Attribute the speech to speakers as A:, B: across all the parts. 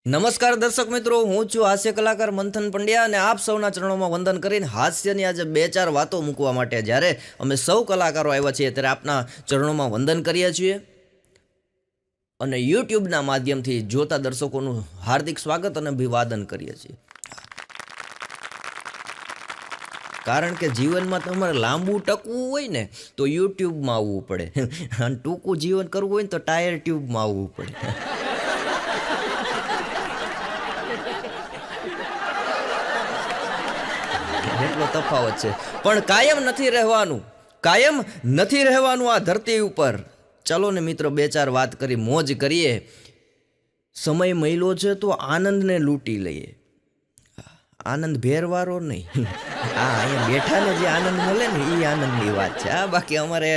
A: નમસ્કાર દર્શક મિત્રો, હું છું હાસ્ય કલાકાર મંથન પંડ્યા અને આપ સૌના ચરણોમાં વંદન કરીને હાસ્યની આજે બે ચાર વાતો મૂકવા માટે જ્યારે અમે સૌ કલાકારો આવ્યા છીએ ત્યારે આપના ચરણોમાં વંદન કરીએ છીએ અને યુટ્યુબના માધ્યમથી જોતા દર્શકોનું હાર્દિક સ્વાગત અને અભિવાદન કરીએ છીએ. કારણ કે જીવનમાં તમારે લાંબુ ટકવું હોય ને તો યુટ્યુબમાં આવવું પડે અને ટૂંકું જીવન કરવું હોય ને તો ટાયર ટ્યુબમાં આવવું પડે. એટલો તફાવત છે. પણ કાયમ નથી રહેવાનું આ ધરતી ઉપર. ચલો ને મિત્રો, બે ચાર વાત કરી મોજ કરીએ. સમય મહિલો છે તો આનંદને લૂંટી લઈએ. આનંદ ભેરવારો નહીં, અહીંયા બેઠાને જે આનંદ મળે ને એ આનંદની વાત છે. બાકી અમારે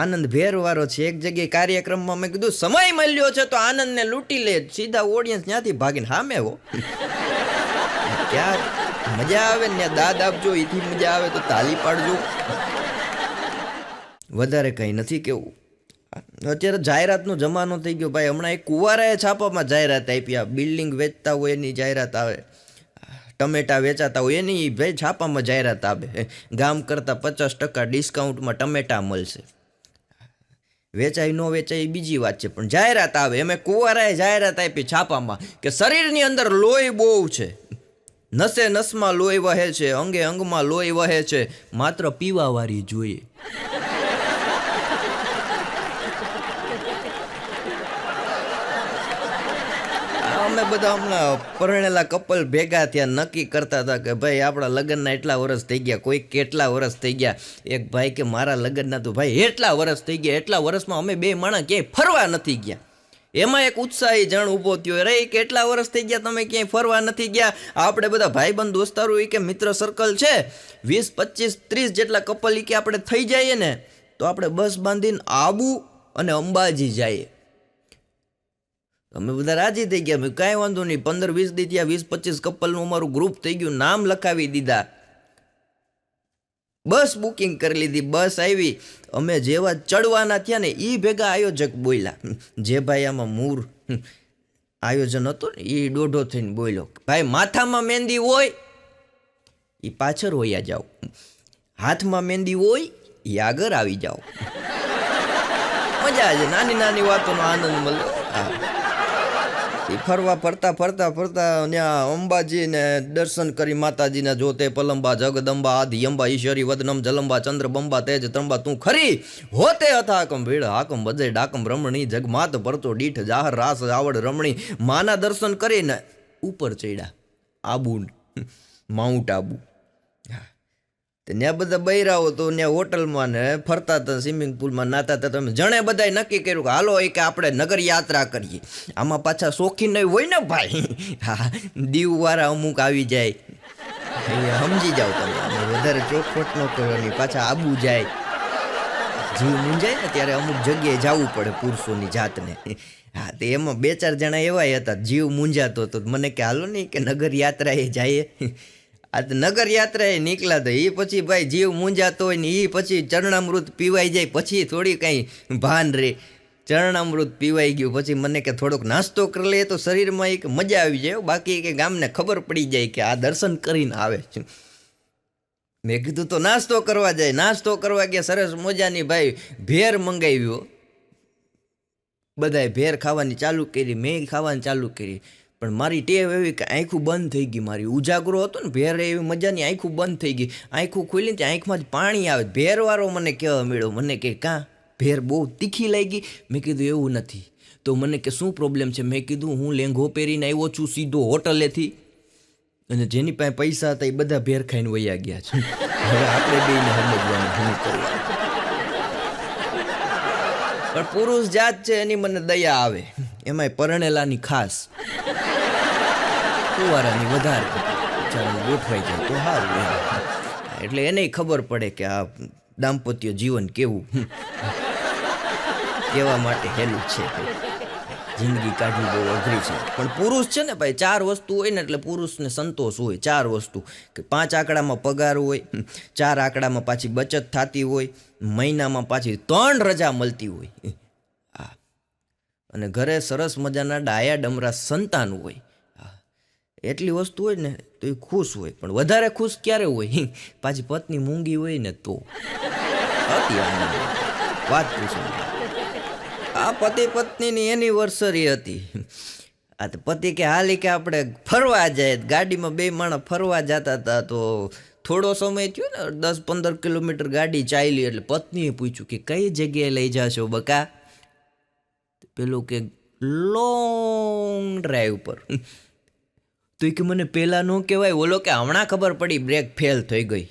A: આનંદ ભેરવારો છે. એક જગ્યાએ કાર્યક્રમમાં મેં કીધું સમય મળ્યો છે તો આનંદને લૂંટી લે. સીધા ઓડિયન્સ ત્યાંથી ભાગીને સામે હો. ક્યાં મજા આવે ને દાદ આપજો, એથી મજા આવે તો તાલી પાડજો. વધારે કંઈ નથી કેવું. અત્યારે જાહેરાતનો જમાનો થઈ ગયો ભાઈ. હમણાં એક કુંવારાએ છાપામાં જાહેરાત આપી. આ બિલ્ડિંગ વેચતા હોય એની જાહેરાત આવે, ટમેટા વેચાતા હોય એની ભાઈ છાપામાં જાહેરાત આવે. ગામ કરતાં 50% ડિસ્કાઉન્ટમાં ટમેટા મળશે. વેચાય ન વેચાય બીજી વાત છે, પણ જાહેરાત આવે. એમ કુંવારાએ જાહેરાત આપી છાપામાં કે શરીરની અંદર લોહી બહુ છે, નસે નસમાં લોહી વહે છે, અંગે અંગમાં લોહી વહે છે, માત્ર પીવાવાળી જોઈએ. અમે બધા હમણાં પરણેલા કપલ ભેગા થયા, નક્કી કરતા હતા કે ભાઈ આપણા લગ્નના એટલા વર્ષ થઈ ગયા, કોઈ કેટલા વર્ષ થઈ ગયા. એક ભાઈ કે મારા લગ્નના તો ભાઈ એટલા વર્ષ થઈ ગયા, એટલા વર્ષમાં અમે બે માણસ ક્યાંય ફરવા નથી ગયા. એમાં એક ઉત્સાહી જણ ઊભો થયો, રે કેટલા વર્ષ થઈ ગયા તમે ક્યાંય ફરવા નથી ગયા. આપણે બધા ભાઈબંધ દોસ્તારો કે મિત્ર સર્કલ છે 20, 25, 30 જેટલા કપલ કે આપણે થઈ જઈએ ને તો આપણે બસ બાંધીને આબુ અને અંબાજી જઈએ. અમે બધા રાજી થઈ ગયા. મેં કાંઈ વાંધો નહીં. 15, 20 દી ત્યાં 20, 25 કપલનું અમારું ગ્રુપ થઈ ગયું. નામ લખાવી દીધા, બસ બુકિંગ કરી લીધી. બસ આવી, અમે જેવા ચડવાના થયા ને એ ભેગા આયોજક બોલ્યા. જે ભાઈ આમાં મૂળ આયોજન હતું ને એ દોઢો થઈને બોલ્યો, ભાઈ માથામાં મહેંદી હોય એ પાછળ હોયા જાઓ, હાથમાં મહેંદી હોય એ આગળ આવી જાઓ. મજા આવે, નાની નાની વાતોનો આનંદ મળ્યો. ફરવા ફરતા ત્યાં અંબાજીને દર્શન કરી, માતાજીના જોતે પલંબા જગદંબા આદિ અંબા ઈશ્વરી વદનમ જલંબા ચંદ્રબંબા તેજ ત્રંબા તું ખરી હોતે અથાકમ ભીડ હાકમ બજે ડાકમ રમણી જગમાત પરતો દીઠ જાહર રાસ આવડ રમણી. માના દર્શન કરીને ઉપર ચડ્યા આબુ, માઉન્ટ આબુ. ત્યાં બધા બૈરાઓ તો ત્યાં હોટલમાં ને ફરતા હતા, સ્વિમિંગ પુલમાં નાતા હતા. તમે જણે બધાએ નક્કી કર્યું કે હાલો કે આપણે નગર યાત્રા કરીએ. આમાં પાછા શોખીન નહીં હોય ને ભાઈ. હા, દીવવાળા અમુક આવી જાય, સમજી જાઓ તમે. વધારે ચોખવટ ન કરવાની. પાછા આબુ જાય, જીવ મૂંઝાય ને ત્યારે અમુક જગ્યાએ જવું પડે પુરુષોની જાતને. હા, તો એમાં બે ચાર જણા એવા હતા જીવ મૂંઝાતો હતો. મને કે હાલો નહીં કે નગર યાત્રાએ જઈએ. આ નગર યાત્રાએ નીકળ્યા હતા. એ પછી ભાઈ જીવ મૂંઝાતો હોય ને એ પછી ચરણામૃત પીવાઈ જાય પછી થોડી કાંઈ ભાન રહે. ચરણામૃત પીવાઈ ગયું પછી મને કે થોડોક નાસ્તો કરી લે તો શરીરમાં એક મજા આવી જાય. બાકી કે ગામને ખબર પડી જાય કે આ દર્શન કરીને આવે છે. મેં કીધું તો નાસ્તો કરવા જાય. નાસ્તો કરવા ગયા, સરસ મજાની ભાઈ ભેર મંગાવ્યો. બધાએ ભેર ખાવાની ચાલુ કરી, મેં ખાવાની ચાલુ કરી. પણ મારી ટેવ એવી કે આંખું બંધ થઈ ગઈ. મારી ઉજાગરો હતો ને ભેર એવી મજાની આંખું બંધ થઈ ગઈ. આંખું ખોલીને ત્યાં આંખમાં જ પાણી આવે. ભેરવાળો મને કહેવા મળ્યો, મને કે કાં ભેર બહુ તીખી લાગી. મેં કીધું એવું નથી. તો મને કે શું પ્રોબ્લેમ છે? મેં કીધું હું લેંઘો પહેરીને આવ્યો છું સીધો હોટલેથી, અને જેની પાસે પૈસા હતા એ બધા ભેર ખાઈને વયા ગયા છે. હવે આપણે બેને સમજવાનું શું કરવું. પણ પુરુષ જાત છે એની મને દયા આવે, એમાંય પરણેલાની ખાસ, કુંવારાની વધારે. ગોઠવાઈ જાય તો સારું. એટલે એને ખબર પડે કે આ દાંપત્ય જીવન કેવું, કેવા માટે હેલું છે. જિંદગી કાઢવી બહુ અઘરી છે. પણ પુરુષ છે ને ભાઈ, 4 વસ્તુ હોય ને એટલે પુરુષને સંતોષ હોય. 4 વસ્તુ કે 5 આંકડામાં પગાર હોય, 4 આંકડામાં પાછી બચત થતી હોય, મહિનામાં પાછી 3 રજા મળતી હોય, અને ઘરે સરસ મજાના ડાયા ડમરા સંતાન હોય. એટલી વસ્તુ હોય ને તો એ ખુશ હોય, પણ વધારે ખુશ ક્યારે હોય? પાછી પત્ની મૂંગી હોય ને તો હતી આનંદ. વાત પૂછો. આ પતિ પત્નીની એનિવર્સરી હતી. આ તો પતિ કે હાલી કે આપણે ફરવા જાય, ગાડીમાં બે માણસ ફરવા જતા હતા. તો થોડો સમય થયો ને, 10-15 કિલોમીટર ગાડી ચાલી, એટલે પત્નીએ પૂછ્યું કે કઈ જગ્યાએ લઈ જાશો બકા? પેલું કે લોંગ ડ્રાઈવ પર. તો કે મને પેલા ન કહેવાય. ઓલો કે હમણાં ખબર પડી બ્રેક ફેલ થઈ ગઈ.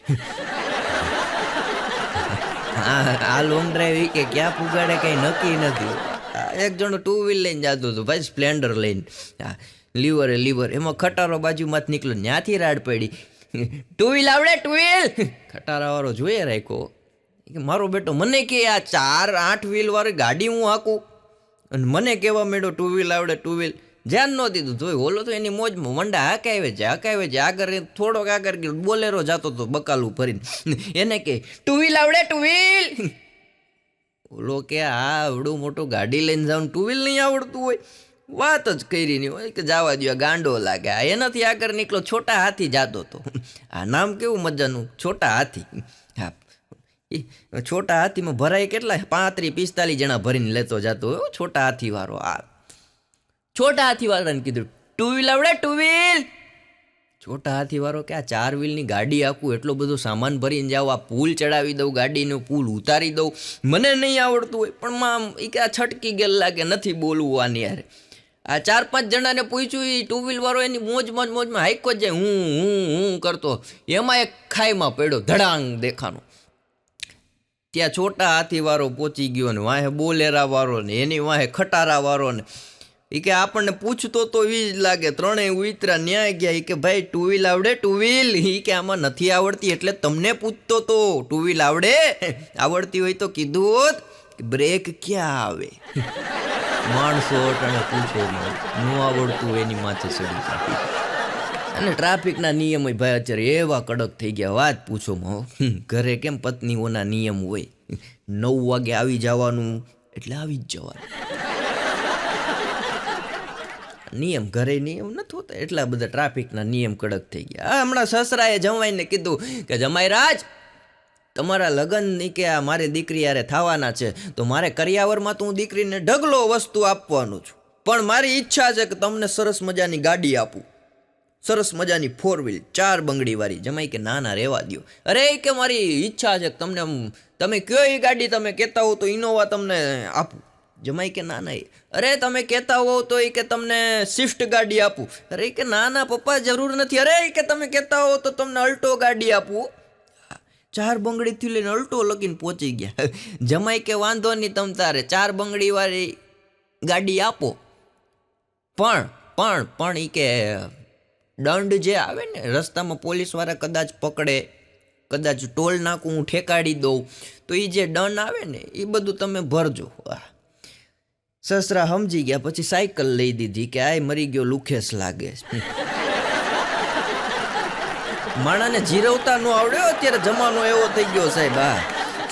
A: આ લોંગ ડ્રાઈવ કે ક્યાં પુગાડે કઈ નક્કી નથી. એક જણો 2 વ્હીલ લઈને જતો હતો ભાઈ, સ્પ્લેન્ડર લઈને. લીવર એમાં ખટારો બાજુમાં જ નીકળ્યો, ત્યાંથી રાડ પડી. 2 વ્હીલ આવડે? 2 વ્હીલ ખટારા વાળો જોઈએ રાખ્યો કે મારો બેટો મને કે આ 4-8 વ્હીલ વાળી ગાડી હું હાકું, અને મને કહેવા માંડ્યો 2 વ્હીલ આવડે 2 વ્હીલ. ધ્યાન ન દીધું તો ઓલો તો એની મોજમાં મંડા હકાવે છે. આગળ થોડોક આગળ ગયો, બોલેરો જતો હતો બકાલું ભરીને. એને કે 2 વ્હીલ આવડે 2 વ્હીલ. ઓલો કે આ આવડું મોટું ગાડી લઈને જાઉં 2 વ્હીલ નહીં આવડતું હોય? વાત જ કરી નહીં હોય કે જવા દો, ગાંડો લાગે. એનાથી આગળ નીકળો, છોટા હાથી જાતો હતો. આ નામ કેવું મજાનું, છોટા હાથી. હા, છોટા હાથીમાં ભરાય કેટલા? 35-45 જણા ભરીને લેતો જતો હોય છોટા હાથી વાળો. આ છોટા હાથી વાળાને કીધું 2 વ્હીલ આવડે 2 વ્હીલ. છોટા હાથી વાળો કે આ 4 વ્હીલની ગાડી આખું એટલો બધો સામાન ભરીને જાઓ, આ પુલ ચડાવી દઉં, ગાડીનો પુલ ઉતારી દઉં, મને નહીં આવડતું હોય. પણ માં એ કે આ છટકી ગયેલ લાગે, નથી બોલવું આની યાર. આ 4-5 જણાને પૂછ્યું, એ 2 વ્હીલ વાળો એની મોજમાં હાઈકો જ જાય, હું કરતો. એમાં એક ખાઈમાં પડ્યો, ધડાંગ દેખાનો. ત્યાં છોટા હાથી વાળો પહોંચી ગયો ને વાહે બોલેરા વાળો ને એની વાહે ખટારા વાળો ને. એ કે આપણને પૂછતો તો એ જ લાગે. ત્રણેય ઉતરા ન્યાય ગયા. એ કે ભાઈ 2 વ્હીલ આવડે 2 વ્હીલ? એ કે આમાં નથી આવડતી એટલે તમને પૂછતો તો. 2 વ્હીલ આવડે? આવડતી હોય તો કીધું કે બ્રેક ક્યાં આવે. માણસો અટાણે પૂછો ન આવડતું એની માથે ચડી જાય. અને ટ્રાફિકના નિયમ ભાઈ અત્યારે એવા કડક થઈ ગયા, વાત પૂછો. ઘરે કેમ પત્નીઓના નિયમ હોય, 9 વાગે આવી જવાનું એટલે આવી જ જવાનું. નિયમ ઘરે નિયમ નથી હોતા, એટલા બધા ટ્રાફિકના નિયમ કડક થઈ ગયા. હમણાં સસરાએ જમાઈને કીધું કે જમાઈ રાજ, તમારા લગ્ન ની કે આ મારી દીકરી યારે થવાના છે, તો મારે કરિયાવરમાં તો હું દીકરીને ઢગલો વસ્તુ આપવાનું છું, પણ મારી ઈચ્છા છે કે તમને સરસ મજાની ગાડી આપું, સરસ મજાની 4 વ્હીલ 4 બંગડી વાળી. જમાઈ કે ના રહેવા દો. અરે કે મારી ઈચ્છા છે કે તમને, તમે કયો એ ગાડી તમે કહેતા હો તો ઇનોવા તમને આપું. જમાઈ કે ના અરે તમે કહેતા હોવ તો એ કે તમને સ્વિફ્ટ ગાડી આપું. અરે કે ના પપ્પા જરૂર નથી. અરે કે તમે કહેતા હો તો તમને અલ્ટો ગાડી આપું. 4 બંગડીથી લઈને અલ્ટો લગીને પહોંચી ગયા. જમાઈ કે વાંધો નહીં, તમ તારે 4 બંગડી વાળી ગાડી આપો, પણ એ કે દંડ જે આવે ને રસ્તામાં પોલીસવાળા કદાચ પકડે, કદાચ ટોલ નાકું હું ઠેકાડી દઉં, તો એ જે દંડ આવે ને એ બધું તમે ભરજો. સસરા સમજી ગયા. પછી સાયકલ લઈ દીધી કે આ મરી ગયો લુખેસ લાગે. માણાને જીરવતા ન આવડ્યો અત્યારે જમાનો એવો થઈ ગયો સાહેબ.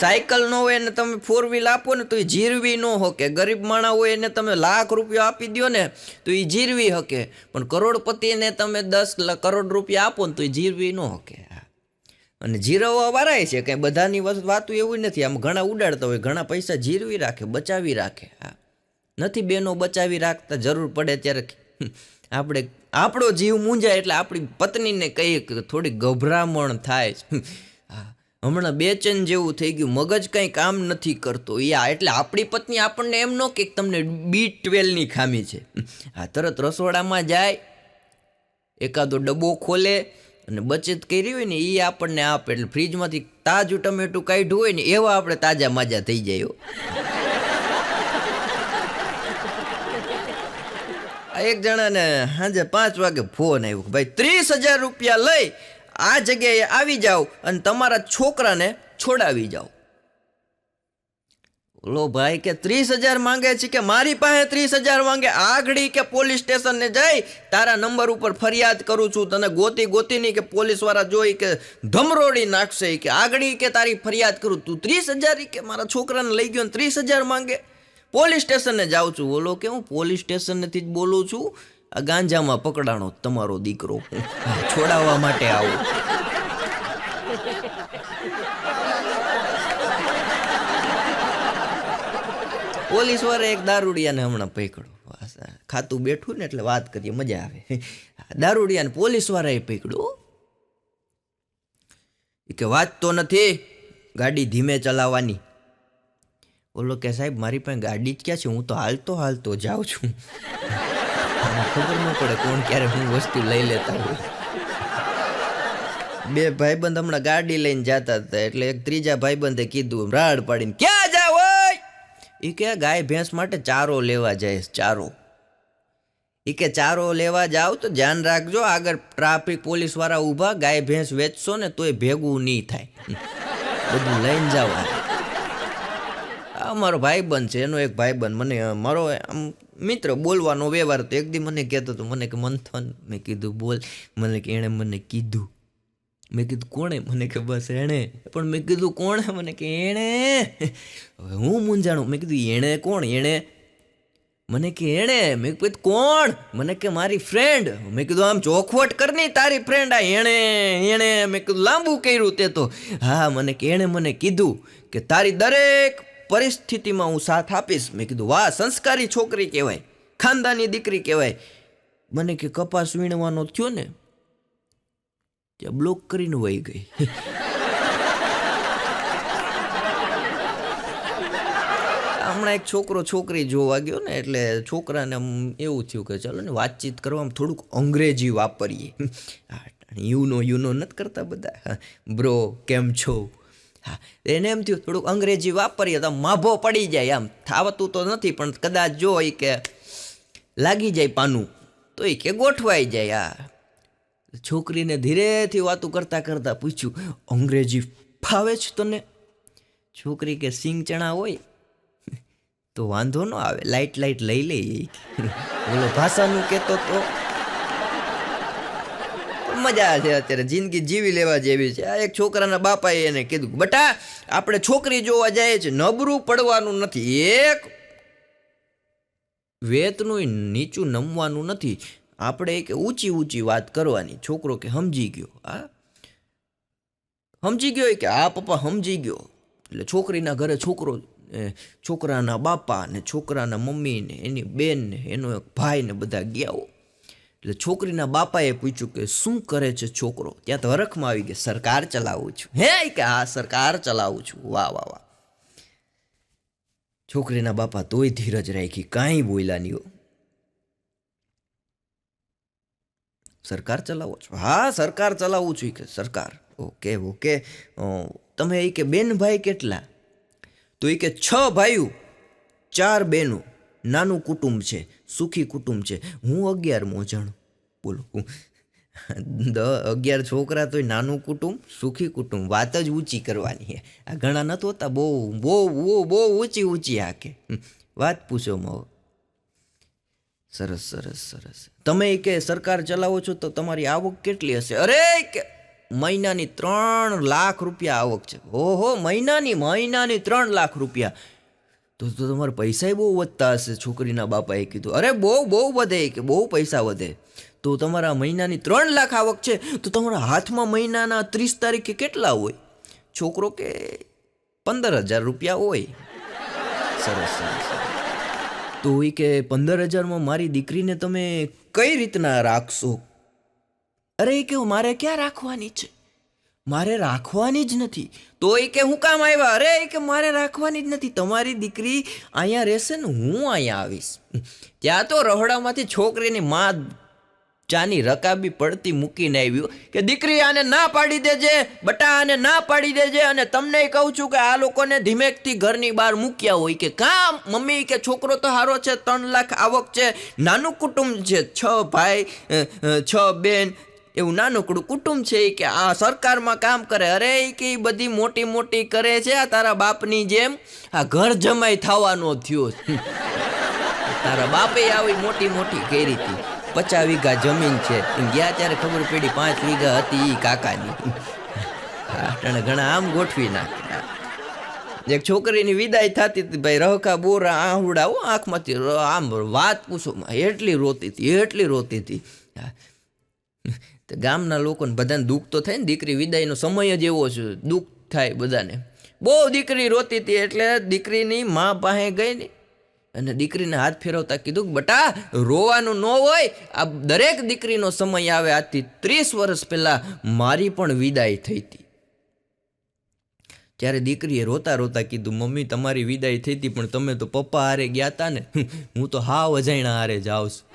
A: સાયકલ ન હોય ને તમે 4 વ્હીલ આપો ને તો એ જીરવી ન શકે. ગરીબ માણા હોય એને તમે લાખ રૂપિયા આપી દો ને તો એ જીરવી શકે, પણ કરોડપતિને તમે 10 કરોડ રૂપિયા આપો ને તો એ જીરવી ન શકે. અને જીરવવા વાળાય છે, કંઈ બધાની વાતું એવું નથી. આમ ઘણા ઉડાડતા હોય, ઘણા પૈસા જીરવી રાખે, બચાવી રાખે. નથી બેનો બચાવી રાખતા, જરૂર પડે ત્યારે આપણે આપણો જીવ મૂંઝાય એટલે આપણી પત્નીને કહીએ, થોડી ગભરામણ થાય. હમણાં બેચેન જેવું થઈ ગયું, મગજ કંઈ કામ નથી કરતો. એટલે આપણી પત્ની આપણને એમ ન કે તમને B12ની ખામી છે. તરત રસોડામાં જાય, એકાદો ડબ્બો ખોલે અને બચત કરી હોય ને એ આપણને આપે. એટલે ફ્રીજમાંથી તાજું ટમેટું કાઢ્યું હોય ને એવા આપણે તાજા માજા થઈ જાય. એક જણાને સાંજે 5 વાગે ફોન આવ્યો, ભાઈ 30,000 રૂપિયા લઈ આ જગ્યાએ આવી જાઓ અને તમારા છોકરાને છોડાવી જાઓ. ઓલો ભાઈ કે 30,000 માંગે છે કે મારી પાસે 30,000 માંગે. આગળી કે પોલીસ સ્ટેશનને જઈ તારા નંબર ઉપર ફરિયાદ કરું છું, તને ગોતીની કે પોલીસ વાળા જોઈ કે ધમરોડી નાખશે, કે આગળી કે તારી ફરિયાદ કરું. તું 30,000 કે મારા છોકરાને લઈ ગયો ને 30,000 માંગે. પોલીસ સ્ટેશને જાઉં છું. બોલો કે હું પોલીસ સ્ટેશનેથી જ બોલું છું. આ ગાંજામાં પકડાણો તમારો દીકરો, છોડાવવા માટે આવો. પોલીસ વાળા એક દારૂડિયાને હમણાં પકડ્યો. ખાતું બેઠું ને એટલે વાત કરીએ મજા આવે. દારૂડિયાને પોલીસ વાળાએ પકડ્યો કે વાત તો નથી, ગાડી ધીમે ચલાવવાની. બોલો કે સાહેબ મારી પાસે ગાડી જ ક્યાં છે, હું તો હાલતો જાઉં છું. ખબર ન પડે કોણ ક્યારે હું વસ્તુ લઈ લેતા હોય. બે ભાઈબંધ હમણાં ગાડી લઈને જતા હતા એટલે એક ત્રીજા ભાઈબંધે કીધું રાડ પાડીને, ક્યાં જાવ હોય? એ કે ગાય ભેંસ માટે ચારો લેવા જાય. ચારો એ કે ચારો લેવા જાવ તો ધ્યાન રાખજો, આગળ ટ્રાફિક પોલીસ વાળા ઊભા, ગાય ભેંસ વેચશો ને તોય ભેગું નહીં થાય, બધું લઈને જાવ. મારો ભાઈબંધ છે, એનો એક ભાઈબંધ મને મારો આમ મિત્ર, બોલવાનો વ્યવહાર તો એક દી મને કહેતો હતો, મને કે મંથન, મેં કીધું બોલ, મને કે એણે મને કીધું. મેં કીધું કોણે? મને કે બસ એણે. પણ મેં કીધું કોણે? મને કે એણે. હવે હું મૂંઝાણું, મેં કીધું એણે કોણ? એણે મને કે એણે. મેં કીધું કોણ? મને કે મારી ફ્રેન્ડ. મેં કીધું આમ ચોખવટ કરની, તારી ફ્રેન્ડ આ એણે. મેં કીધું લાંબુ કર્યું તે તો. હા મને કે એણે મને કીધું કે તારી દરેક પરિસ્થિતિમાં હું સાથ આપીશ. મેં કીધું વાહ, સંસ્કારી છોકરી કહેવાય, ખાનદાની દીકરી કહેવાય. મને કે કપાસ વીણવાનો થયો ને ત્યાં બ્લોક કરીને વહી ગઈ. હમણાં એક છોકરો છોકરી જોવા ગયો ને એટલે છોકરાને એવું થયું કે ચાલો ને વાતચીત કરવામાં થોડુંક અંગ્રેજી વાપરીએ. યુનો નથી કરતા બધા, બ્રો કેમ છો? હા, એને એમ થયું થોડુંક અંગ્રેજી વાપરીએ તો માભો પડી જાય. આમ થાવતું તો નથી પણ કદાચ જો એ કે લાગી જાય પાનું તો એ કે ગોઠવાઈ જાય. આ છોકરીને ધીરેથી વાતું કરતાં કરતાં પૂછ્યું, અંગ્રેજી ફાવે છે તને? છોકરી કે સિંગ ચણા હોય તો વાંધો ન આવે, લાઈટ લઈ લઈએ. બોલો ભાષાનું કહેતો તો મજા છે. અત્યારે જિંદગી જીવી લેવા જેવી છે. આ એક છોકરાના બાપાએ એને કીધું, બટા આપણે છોકરી જોવા જાય છે, નબળું પડવાનું નથી, એક વેતનું નીચું નમવાનું નથી, આપણે એક ઊંચી વાત કરવાની. છોકરો કે સમજી ગયો. હા સમજી ગયો કે હા પપ્પા સમજી ગયો. એટલે છોકરીના ઘરે છોકરાના બાપા ને છોકરાના મમ્મી ને એની બેન ને એનો એક ભાઈ ને બધા ગયા. એટલે છોકરીના બાપાએ પૂછ્યું કે શું કરે છે છોકરો? ત્યાં તો હરખમાં આવી ગયા, સરકાર ચલાવું છું. હે કે હા સરકાર ચલાવું છું. વાહ વાહ વાહ. છોકરીના બાપા તોય ધીરજ રાખી, કાંઈ બોલ્યા નહીં. સરકાર ચલાવો છો? હા સરકાર ચલાવું છું. કે સરકાર? ઓકે. તમે એ કે બેન ભાઈ કેટલા? તો એ કે 6 ભાઈઓ 4 બહેનો, નાનું કુટુંબ છે, સુખી કુટુંબ છે. હું 11મો જાણું. બોલો 11 છોકરા તોય નાનું કુટુંબ, સુખી કુટુંબ. વાત જ ઊંચી કરવાની. આ ઘણા નથી હોતા બહુ ઊંચી હાકે વાત પૂછો મો. સરસ. તમે કે સરકાર ચલાવો છો તો તમારી આવક કેટલી હશે? અરે કે મહિનાની 3 લાખ રૂપિયા આવક છે. ઓહો, મહિનાની 3 લાખ રૂપિયા તો તમારા પૈસા બહુ વધતા હશે. છોકરીના બાપાએ કીધું, અરે બહુ વધે, કે બહુ પૈસા વધે. તો તમારા મહિનાની 3 લાખ આવક છે તો તમારા હાથમાં મહિનાના 30 તારીખે કેટલા હોય? છોકરો કે 15,000 રૂપિયા હોય. સરસ. તો એ કે 15,000માં મારી દીકરીને તમે કઈ રીતના રાખશો? અરે કે મારે ક્યાં રાખવાની છે, મારે રાખવાની જ નથી. તો એ કે હું કામ આવ્યા? અરે કે મારે રાખવાની જ નથી, તમારી દીકરી અહીંયા રહેશે ને હું અહીંયા આવીશ. ત્યાં તો રહોડામાંથી છોકરીની માં ચાની રકાબી પડતી મૂકીને આવ્યું કે દીકરી આને ના પાડી દેજે, બટા આને ના પાડી દેજે. અને તમને કહું છું કે આ લોકોને ધીમેકથી ઘરની બહાર મૂક્યા હોય કે કામ મમ્મી કે છોકરો તો હારો છે, 3 લાખ આવક છે, નાનું કુટુંબ છે, 6 ભાઈ 6 બેન, એવું નાનકડું કુટુંબ છે કે આ સરકારમાં કામ કરે. અરે કે બધી મોટી કરે છે, આ તારા બાપની જેમ આ ઘર જમાઈ થવાનો થયો. તારા બાપે આવી મોટી કરી હતી. 50 વીઘા જમીન છે, ગયા ત્યારે ખબર પડી 5 વીઘા હતી એ કાકાની. ઘણા આમ ગોઠવી નાખ્યા. એક છોકરીની વિદાય થતી હતી ભાઈ, રહકા બોરા આહુડા આંખમાંથી આમ વાત પૂછો, એટલી રોતી હતી. તો ગામના લોકોને બધાને દુઃખ તો થાય ને, દીકરી વિદાયનો સમય જ એવો છે, દુઃખ થાય બધાને. બહુ દીકરી રોતી હતી એટલે દીકરીની મા પાસે ગઈ ને અને દીકરીને હાથ ફેરવતા કીધું કે બટા રોવાનું ન હોય, આ દરેક દીકરીનો સમય આવે. આજથી 30 વર્ષ પહેલાં મારી પણ વિદાય થઈ હતી. ત્યારે દીકરીએ રોતા રોતા કીધું મમ્મી તમારી વિદાય થઈ હતી પણ તમે તો પપ્પા હારે ગયા હતા ને, હું તો હાવ અજાણ્યા હારે જાઉં છું.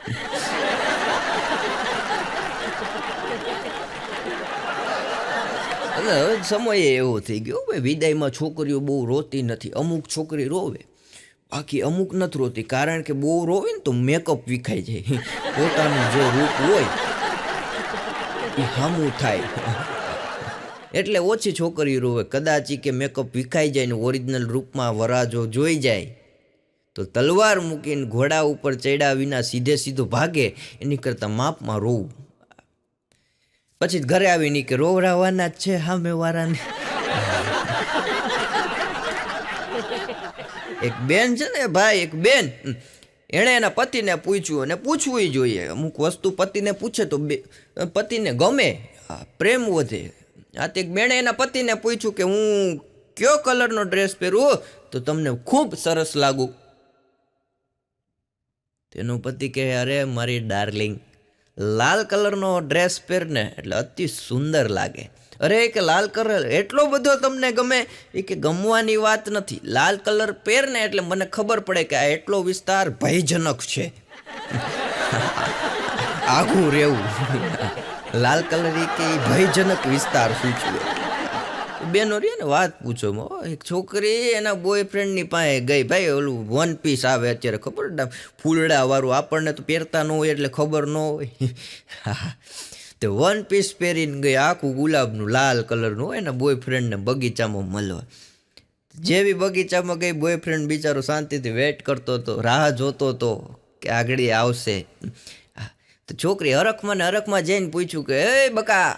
A: એટલે હવે સમયે એવો થઈ ગયો ભાઈ, વિદાયમાં છોકરીઓ બહુ રોતી નથી. અમુક છોકરી રોવે, બાકી અમુક નથી રોતી, કારણ કે બહુ રોવે ને તો મેકઅપ વિખાઈ જાય, પોતાનું જે રૂપ હોય એ હામું થાય. એટલે ઓછી છોકરી રોવે. કદાચ કે મેકઅપ વિખાઈ જાય ને ઓરિજિનલ રૂપમાં વરાજો જોઈ જાય તો તલવાર મૂકીને ઘોડા ઉપર ચડ્યા વિના સીધો ભાગે, એની કરતાં માપમાં રોવું. પછી ઘરે આવીને કે રોવરાવાના જ છે સામે વાળાને. એક બેન છે ને ભાઈ, એક બેન, એણે એના પતિને પૂછ્યું, અને પૂછવું જોઈએ. અમુક વસ્તુ પતિને પૂછે તો પતિને ગમે, પ્રેમ વધે. આ તે એક બેણે એના પતિને પૂછ્યું કે હું કયો કલરનો ડ્રેસ પહેરું તો તમને ખૂબ સરસ લાગુ. તેનો પતિ કહે અરે મારી ડાર્લિંગ, લાલ કલરનો ડ્રેસ પહેરને એટલે અતિ સુંદર લાગે. અરે કે લાલ કલર એટલો બધો તમને ગમે? એ કે ગમવાની વાત નથી, લાલ કલર પહેરને એટલે મને ખબર પડે કે આ એટલો વિસ્તાર ભયજનક છે, આઘું રહેવું. લાલ કલર એ કે ભયજનક વિસ્તાર સૂચવે. બેનો રે ને વાત પૂછો, એક છોકરી એના બોયફ્રેન્ડની પાસે ગઈ. ભાઈ ઓલું 1 પીસ આવે અત્યારે, ખબર ફૂલડા વાળું, આપણને તો પહેરતા ન હોય એટલે ખબર ન હોય. તો 1 પીસ પહેરીને ગઈ, આખું ગુલાબનું લાલ કલરનું હોય, એના બોયફ્રેન્ડને બગીચામાં મળવા. જેવી બગીચામાં ગઈ, બોયફ્રેન્ડ બિચારો શાંતિથી વેઇટ કરતો હતો, રાહ જોતો હતો કે આગળ આવશે. તો છોકરી હરખમાં જઈને પૂછ્યું કે એ બકા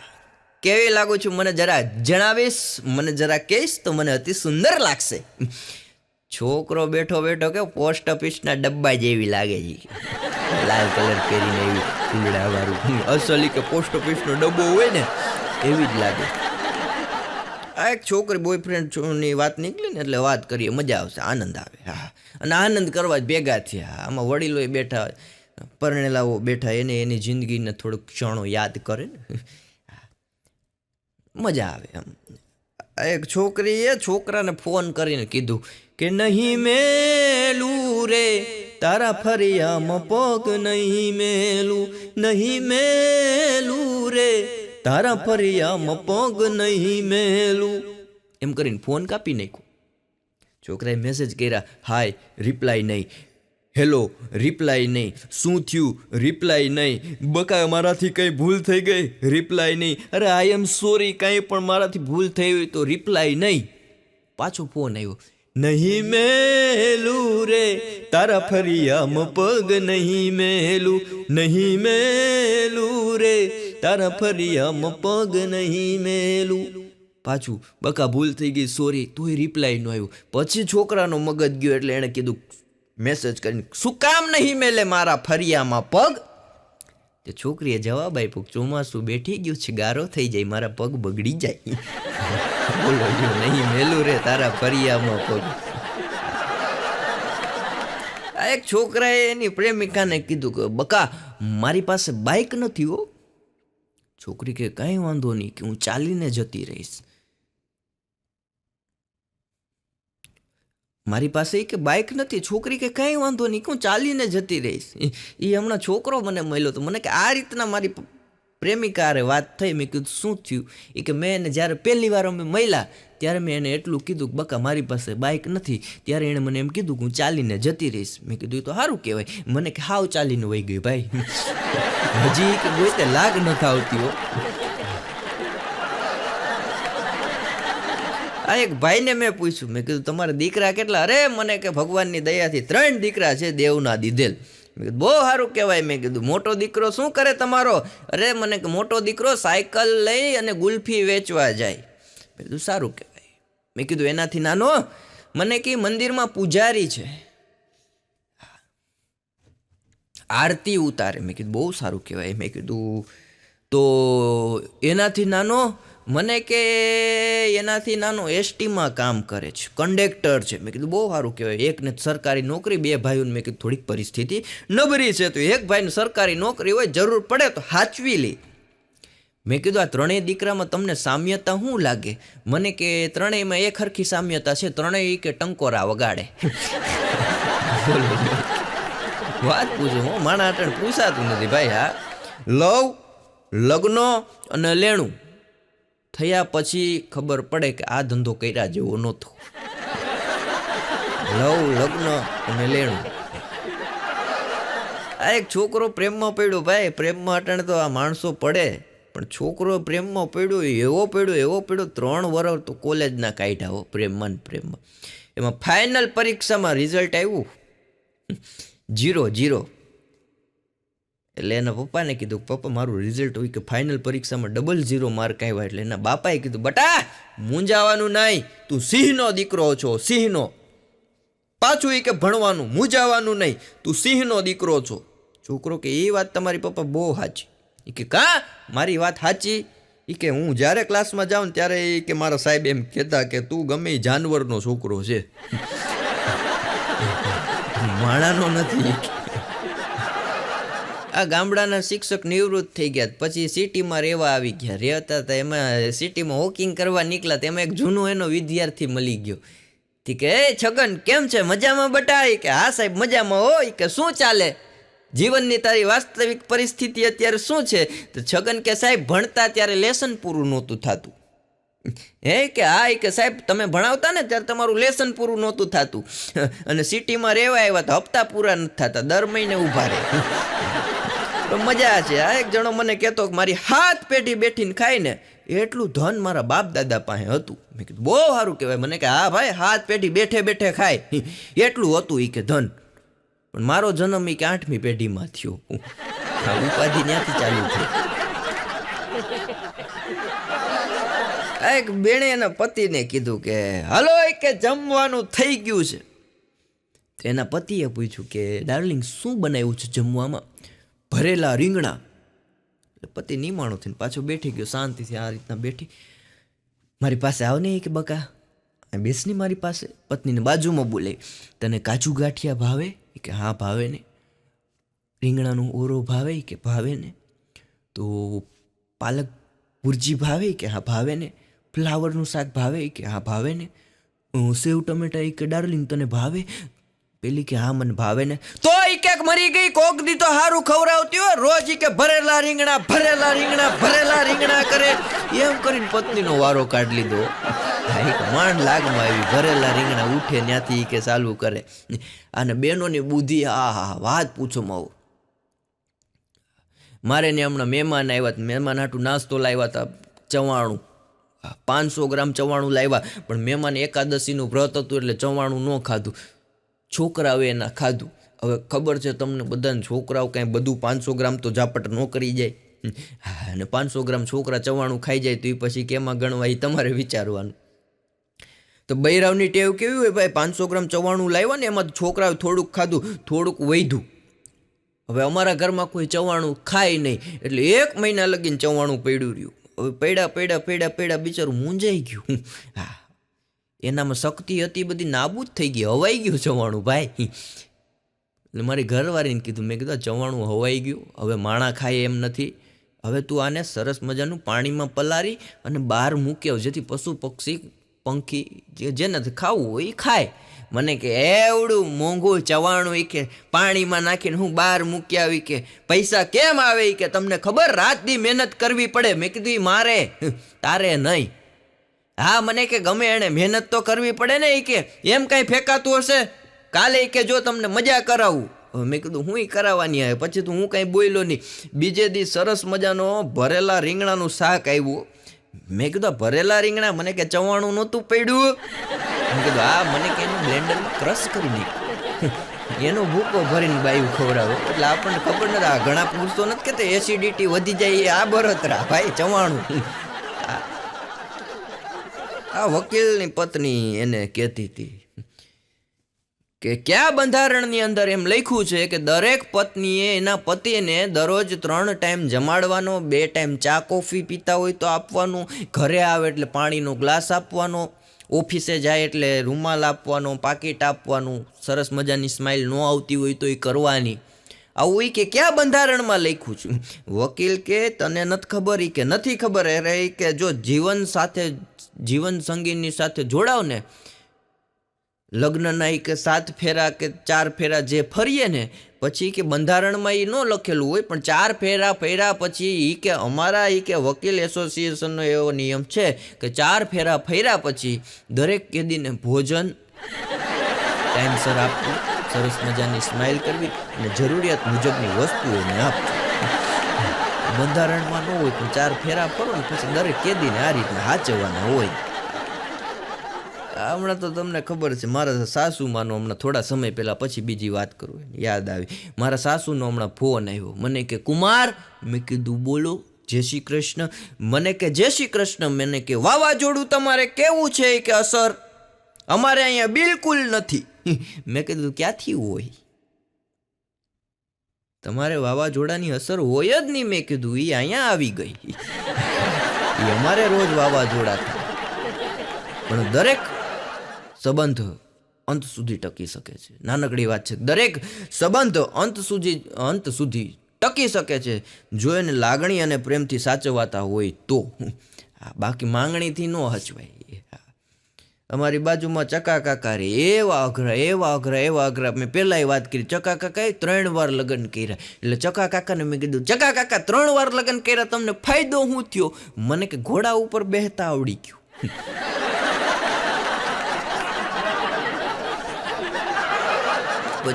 A: કેવી લાગુ છું, મને જરા જણાવીશ, મને જરા કહીશ તો મને અતિ સુંદર લાગશે. છોકરો બેઠો કે પોસ્ટ ઓફિસના ડબ્બા જેવી લાગે છે, લાલ કલર પહેરીને, એવી ફૂલડા વાળું, અસલી કે પોસ્ટ ઓફિસનો ડબ્બો હોય ને એવી જ લાગે. આ એક છોકરી બોયફ્રેન્ડની વાત નીકળી ને એટલે વાત કરીએ, મજા આવશે, આનંદ આવે. હા, અને આનંદ કરવા જ ભેગા થયા. આમાં વડીલોય બેઠા, પરણેલાઓ બેઠા, એને એની જિંદગીને થોડુંક ક્ષણો યાદ કરે ને, મજા આવે એમ. એક છોકરીએ છોકરાને ફોન કરીને કીધું કે નહીં મેલું રે તારા ફરિયામાં પગ, નહીં મેલું રે તારા ફરિયામાં પગ, નહીં મેલું. એમ કરીને ફોન કાપી નાખ્યો. છોકરાએ મેસેજ કર્યા, હાય, રિપ્લાય નહીં. હેલો, રિપ્લાય નહીં. શું થયું? રિપ્લાય નહીં. બકા મારાથી કંઈ ભૂલ થઈ ગઈ? રિપ્લાય નહીં. અરે આઈ એમ સોરી, કાંઈ પણ મારાથી ભૂલ થઈ હોય તો રિપ્લાય નહીં. પાછો ફોન આવ્યો, નહીં મેલું રે તારા ફરિયામાં પગ, નહીં મેલું રે તારા ફરિયામાં પગ, નહીં મેલું. પાછું, બકા ભૂલ થઈ ગઈ, સોરી, તોય રિપ્લાય ન આવ્યો. પછી છોકરાનો મગજ ગયો એટલે એણે કીધું મેસેજ કરીને, શું કામ નહીં મેલે મારા ફરિયામાં પગ? તે છોકરીએ જવાબ આપ્યો, ચોમાસું બેઠી ગયું છે, ગારો થઈ જાય, મારા પગ બગડી જાય. બોલો, નહીં મેલું રે તારા ફરિયામાં પગ. આ એક છોકરાએ એની પ્રેમિકાને કીધું કે બકા મારી પાસે બાઇક નથી હો. છોકરી કે કાંઈ વાંધો નહીં, કે હું ચાલીને જતી રહીશ. મારી પાસે કે બાઇક નથી. છોકરી કે કાંઈ વાંધો નહીં, કે હું ચાલીને જતી રહીશ. એ હમણાં છોકરો મને મળ્યો તો મને કે આ રીતના મારી પ્રેમિકા હારે વાત થઈ. મેં કીધું શું થયું? એ કે મેં એને જ્યારે પહેલી વાર અમે મળ્યા ત્યારે મેં એને એટલું કીધું કે બકા મારી પાસે બાઇક નથી. ત્યારે એણે મને એમ કીધું કે હું ચાલીને જતી રહીશ. મેં કીધું એ તો સારું કહેવાય. મને કે હાવ ચાલીને વહી ગઈ ભાઈ. હજી કે ગોતે લાગ નથી આવતી હો. આ એક ભાઈને મેં પૂછ્યું, મેં કીધું તમારા દીકરા કેટલા? અરે મને કે ભગવાનની દયાથી 3 દીકરા છે, દેવના દીધેલ. મેં કીધું બહુ સારું કહેવાય. મેં કીધું મોટો દીકરો શું કરે તમારો? અરે મને કે મોટો દીકરો સાયકલ લઈ અને ગુલ્ફી વેચવા જાય. મેં કીધું સારું કહેવાય. મેં કીધું એનાથી નાનો? મને કે મંદિરમાં પૂજારી છે, આરતી ઉતારે. મેં કીધું બહુ સારું કહેવાય. મેં કીધું તો એનાથી નાનો? મને કે એનાથી નાનો એસટીમાં કામ કરે છે, કંડક્ટર છે. મેં કીધું બહુ સારું કહેવાય. એકને સરકારી નોકરી, 2 ભાઈઓને. મેં કીધું થોડીક પરિસ્થિતિ નબળી છે તો એક ભાઈને સરકારી નોકરી હોય, જરૂર પડે તો હાચવી લે. મેં કીધું આ 3 દીકરામાં તમને સામ્યતા શું લાગે? મને કે 3માં એક હરખી સામ્યતા છે, 3 કે ટંકોરા વગાડે. વાત પૂછો, હું માણા અટણ પૂછાતું નથી ભાઈ. હા, લગ્ન અને લેણું થયા પછી ખબર પડે કે આ ધંધો કર્યા જેવો નહોતો. લગ્ન અને લેણું. આ એક છોકરો પ્રેમમાં પડ્યો ભાઈ. પ્રેમમાં અટણ તો આ માણસો પડે, પણ છોકરો પ્રેમમાં પડ્યો, એવો પડ્યો 3 વર્ષ તો કોલેજના કાઢ્યા હો પ્રેમમાં. એમાં ફાઇનલ પરીક્ષામાં રિઝલ્ટ આવ્યું 0. એટલે એના પપ્પાને કીધું, પપ્પા મારું રિઝલ્ટ હોય કે ફાઇનલ પરીક્ષામાં 0 માર્ક આવ્યા. એટલે એના બાપાએ કીધું, બટા મૂંઝાવાનું નહીં, તું સિંહનો દીકરો છો, સિંહનો. પાછું એ કે ભણવાનું, મૂંઝાવાનું નહીં, તું સિંહનો દીકરો છો. છોકરો કે એ વાત તમારી પપ્પા બહુ સાચી. એ કે કા મારી વાત સાચી? એ કે હું જ્યારે ક્લાસમાં જાઉં ને ત્યારે એ કે મારા સાહેબ એમ કહેતા કે તું ગમે એ જાનવરનો છોકરો છે, માણાનો નથી. આ ગામડાના શિક્ષક નિવૃત્ત થઈ ગયા, પછી સિટીમાં રહેવા આવી ગયા. રહેતા હતા એમાં સિટીમાં વોકિંગ કરવા નીકળ્યા, તેમાં એક જૂનો એનો વિદ્યાર્થી મળી ગયો. કે એ છગન કેમ છે, મજામાં બટા? કે હા સાહેબ મજામાં હોય. કે શું ચાલે જીવનની તારી વાસ્તવિક પરિસ્થિતિ અત્યારે શું છે? તો છગન કે સાહેબ ભણતા ત્યારે લેસન પૂરું નહોતું થતું. કે હા કે સાહેબ તમે ભણાવતા ને ત્યારે તમારું લેસન પૂરું નહોતું થતું, અને સિટીમાં રહેવા આવ્યા તો હપ્તા પૂરા નથી થતા, દર મહિને ઊભા રહે. તો મજા છે. આ એક જણો મને કહેતો કે મારી 7 પેઢી બેઠીને ખાઈને એટલું ધન મારા બાપ દાદા પાસે હતું. મેં કીધું બહુ સારું કહેવાય. મને કે હા ભાઈ 7 પેઢી બેઠે ખાય એટલું હતું એ કે ધન. પણ મારો જન્મ એ કે 8મી પેઢીમાં થયો. ઉપાધિ ત્યાંથી ચાલુ થઈ. એક બેણે એના પતિને કીધું કે હાલો કે જમવાનું થઈ ગયું છે. તો એના પતિએ પૂછ્યું કે ડાર્લિંગ શું બનાવ્યું છે જમવામાં? ભરેલા રીંગણા. પતિ નિમાણું થઈને પાછો બેઠી ગયો, શાંતિથી આ રીતના બેઠી. મારી પાસે આવ ને કે બકા બેસની મારી પાસે. પત્નીને બાજુમાં બોલે, તને કાજુ ગાંઠિયા ભાવે? કે હા ભાવે ને. રીંગણાનું ઓરો ભાવે? કે ભાવે ને. તો પાલક ભુરજી ભાવે? કે હા ભાવે ને. ફ્લાવરનું શાક ભાવે? કે હા ભાવે ને. સેવ ટમેટા કે ડાર્લિંગ તને ભાવે? પેલી કે હા મને ભાવે ને. તો ઈ કે મરી ગઈ, કોક દી તો હારું ખવડાવતી હોય, રોજ ઈ કે ભરેલા રીંગણા કરે. એમ કરીને પત્નીનો વારો કાઢી લીધો. માંડ લાગમાં આવી, ભરેલા રીંગણા ઉઠે ત્યાંથી કે ચાલુ કરે. અને બેનોની બુદ્ધિ હા વાત પૂછો માવું. મારે ને હમણાં મહેમાન આવ્યા, મહેમાન હાટું નાસ્તો લાવ્યા હતા, ચવાણું 500 ગ્રામ ચવાણું લાવ્યા. પણ મહેમાન એકાદશીનું વ્રત હતું એટલે ચવાણું ન ખાધું, છોકરાઓએ એના ખાધું. હવે ખબર છે તમને બધાને, છોકરાઓ કાંઈ બધું 500 ગ્રામ તો ઝાપટ ન કરી જાય. અને 500 ગ્રામ છોકરા ચવાણું ખાઈ જાય તો એ પછી કેમાં ગણવા એ તમારે વિચારવાનું. તો બૈરાવની ટેવ કેવી હોય ભાઈ, 500 ગ્રામ ચવાણું લાવ્યા ને એમાં છોકરાઓ થોડુંક ખાધું, થોડુંક વધ્યું. હવે અમારા ઘરમાં કોઈ ચવાણું ખાય નહીં, એટલે 1 મહિના લગીને ચવાણું પડ્યું રહ્યું. હવે પડ્યા બિચારું મૂંઝાઈ ગયું. હા, એનામાં શક્તિ હતી બધી નાબૂદ થઈ ગઈ, હવાઈ ગયું ચવાણું ભાઈ. એટલે મારી ઘરવાળીને કીધું, મેં કીધું ચવાણું હવાઈ ગયું, હવે માણા ખાય એમ નથી. હવે તું આને સરસ મજાનું પાણીમાં પલાળી અને બહાર મૂક્યો, જેથી પશુ પક્ષી પંખી જેનાથી ખાવું હોય એ ખાય. મને કે એવડું મોંઘું ચવાણું કે પાણીમાં નાખીને હું બહાર મૂકી આવી, કે પૈસા કેમ આવે કે તમને ખબર રાત દી મહેનત કરવી પડે. મેં કીધું મારે તારે નહીં. હા મને કે ગમે એને મહેનત તો કરવી પડે ને. કે એમ કાંઈ ફેંકાતું હશે? કાલે કે જો તમને મજા કરાવું. મેં કીધું હું કરાવવાની આવે. પછી તો હું કાંઈ બોલ્યો નહીં. બીજે દી સરસ મજાનો ભરેલા રીંગણાનું શાક આવ્યું. મેં કીધું ભરેલા રીંગણા? મને કે ચવાણું નહોતું પડ્યું. મેં કીધું હા. મને કે એનું બ્લેન્ડરમાં ક્રશ કરી નાખ્યું, એનો ભૂકો ભરીને બાયું ખવડાવો. એટલે આપણને ખબર નથી. આ ઘણા પુરુષો નથી કહેતા એસિડિટી વધી જાય, એ આ બળતરા ભાઈ ચવાણું. આ વકીલની પત્ની એને કહેતી હતી કે કયા બંધારણની અંદર એમ લખ્યું છે કે દરેક પત્નીએ એના પતિને દરરોજ 3 ટાઈમ જમાડવાનો, 2 ટાઈમ ચા કોફી પીતા હોય તો આપવાનું, ઘરે આવે એટલે પાણીનો ગ્લાસ આપવાનો, ઓફિસે જાય એટલે રૂમાલ આપવાનો, પાકીટ આપવાનું, સરસ મજાની સ્માઇલ ન આવતી હોય તો એ કરવાની. આવું એ કે ક્યાં બંધારણમાં લખ્યું છું? વકીલ કે તને નથી ખબર? એ કે નથી ખબર. અરે એ કે જો જીવન સંગીની સાથે જોડાવ ને, લગ્નના કે 7 ફેરા કે 4 ફેરા જે ફરીએ ને પછી કે બંધારણમાં એ ન લખેલું હોય, પણ 4 ફેરા ફર્યા પછી એ કે અમારા એ કે વકીલ એસોસિએશનનો એવો નિયમ છે કે 4 ફેરા ફર્યા પછી દરેક કેદીને ભોજન ટાઈમસર આપવું, સરસ મજાની સ્માઇલ કરવી અને જરૂરિયાત મુજબની વસ્તુ એને આપવી. બંધારણમાં ન હોય પણ 4 ફેરા ફરો ને પછી દરેક કેદીને આ રીતના સાચવવાના હોય. હમણાં તો તમને ખબર છે મારા સાસુમાનો હમણાં થોડા સમય પહેલાં, પછી બીજી વાત કરું યાદ આવી, મારા સાસુનો હમણાં ફોન આવ્યો. મને કે કુમાર, મેં કીધું બોલો. જય શ્રી કૃષ્ણ. મને કે જય શ્રી કૃષ્ણ. મને કે વાવાઝોડું તમારે કેવું છે કે અસર? અમારે અહીંયા બિલકુલ નથી. મેં કીધું ક્યાંથી હોય? તમારે વાવાઝોડાની અસર હોય જ નહીં. મેં કીધું એ અહીંયા આવી ગઈ. એ અમારે રોજ વાવાઝોડા થાય, પણ દરેક સંબંધ અંત સુધી ટકી શકે છે. નાનકડી વાત છે. દરેક સંબંધ અંત સુધી ટકી શકે છે જો એને લાગણી અને પ્રેમથી સાચવાતા હોય તો. બાકી માંગણીથી ન હચવાય. અમારી બાજુમાં ચકા કાકા રે, એવા અઘરા. મેં પહેલાંય વાત કરી, ચકા કાકાએ 3 વાર લગ્ન કર્યા. એટલે ચકા કાકાને મેં કીધું, ચકા કાકા 3 વાર લગ્ન કર્યા, તમને ફાયદો શું થયો? મને કે ઘોડા ઉપર બેહતા આવડી ગયું.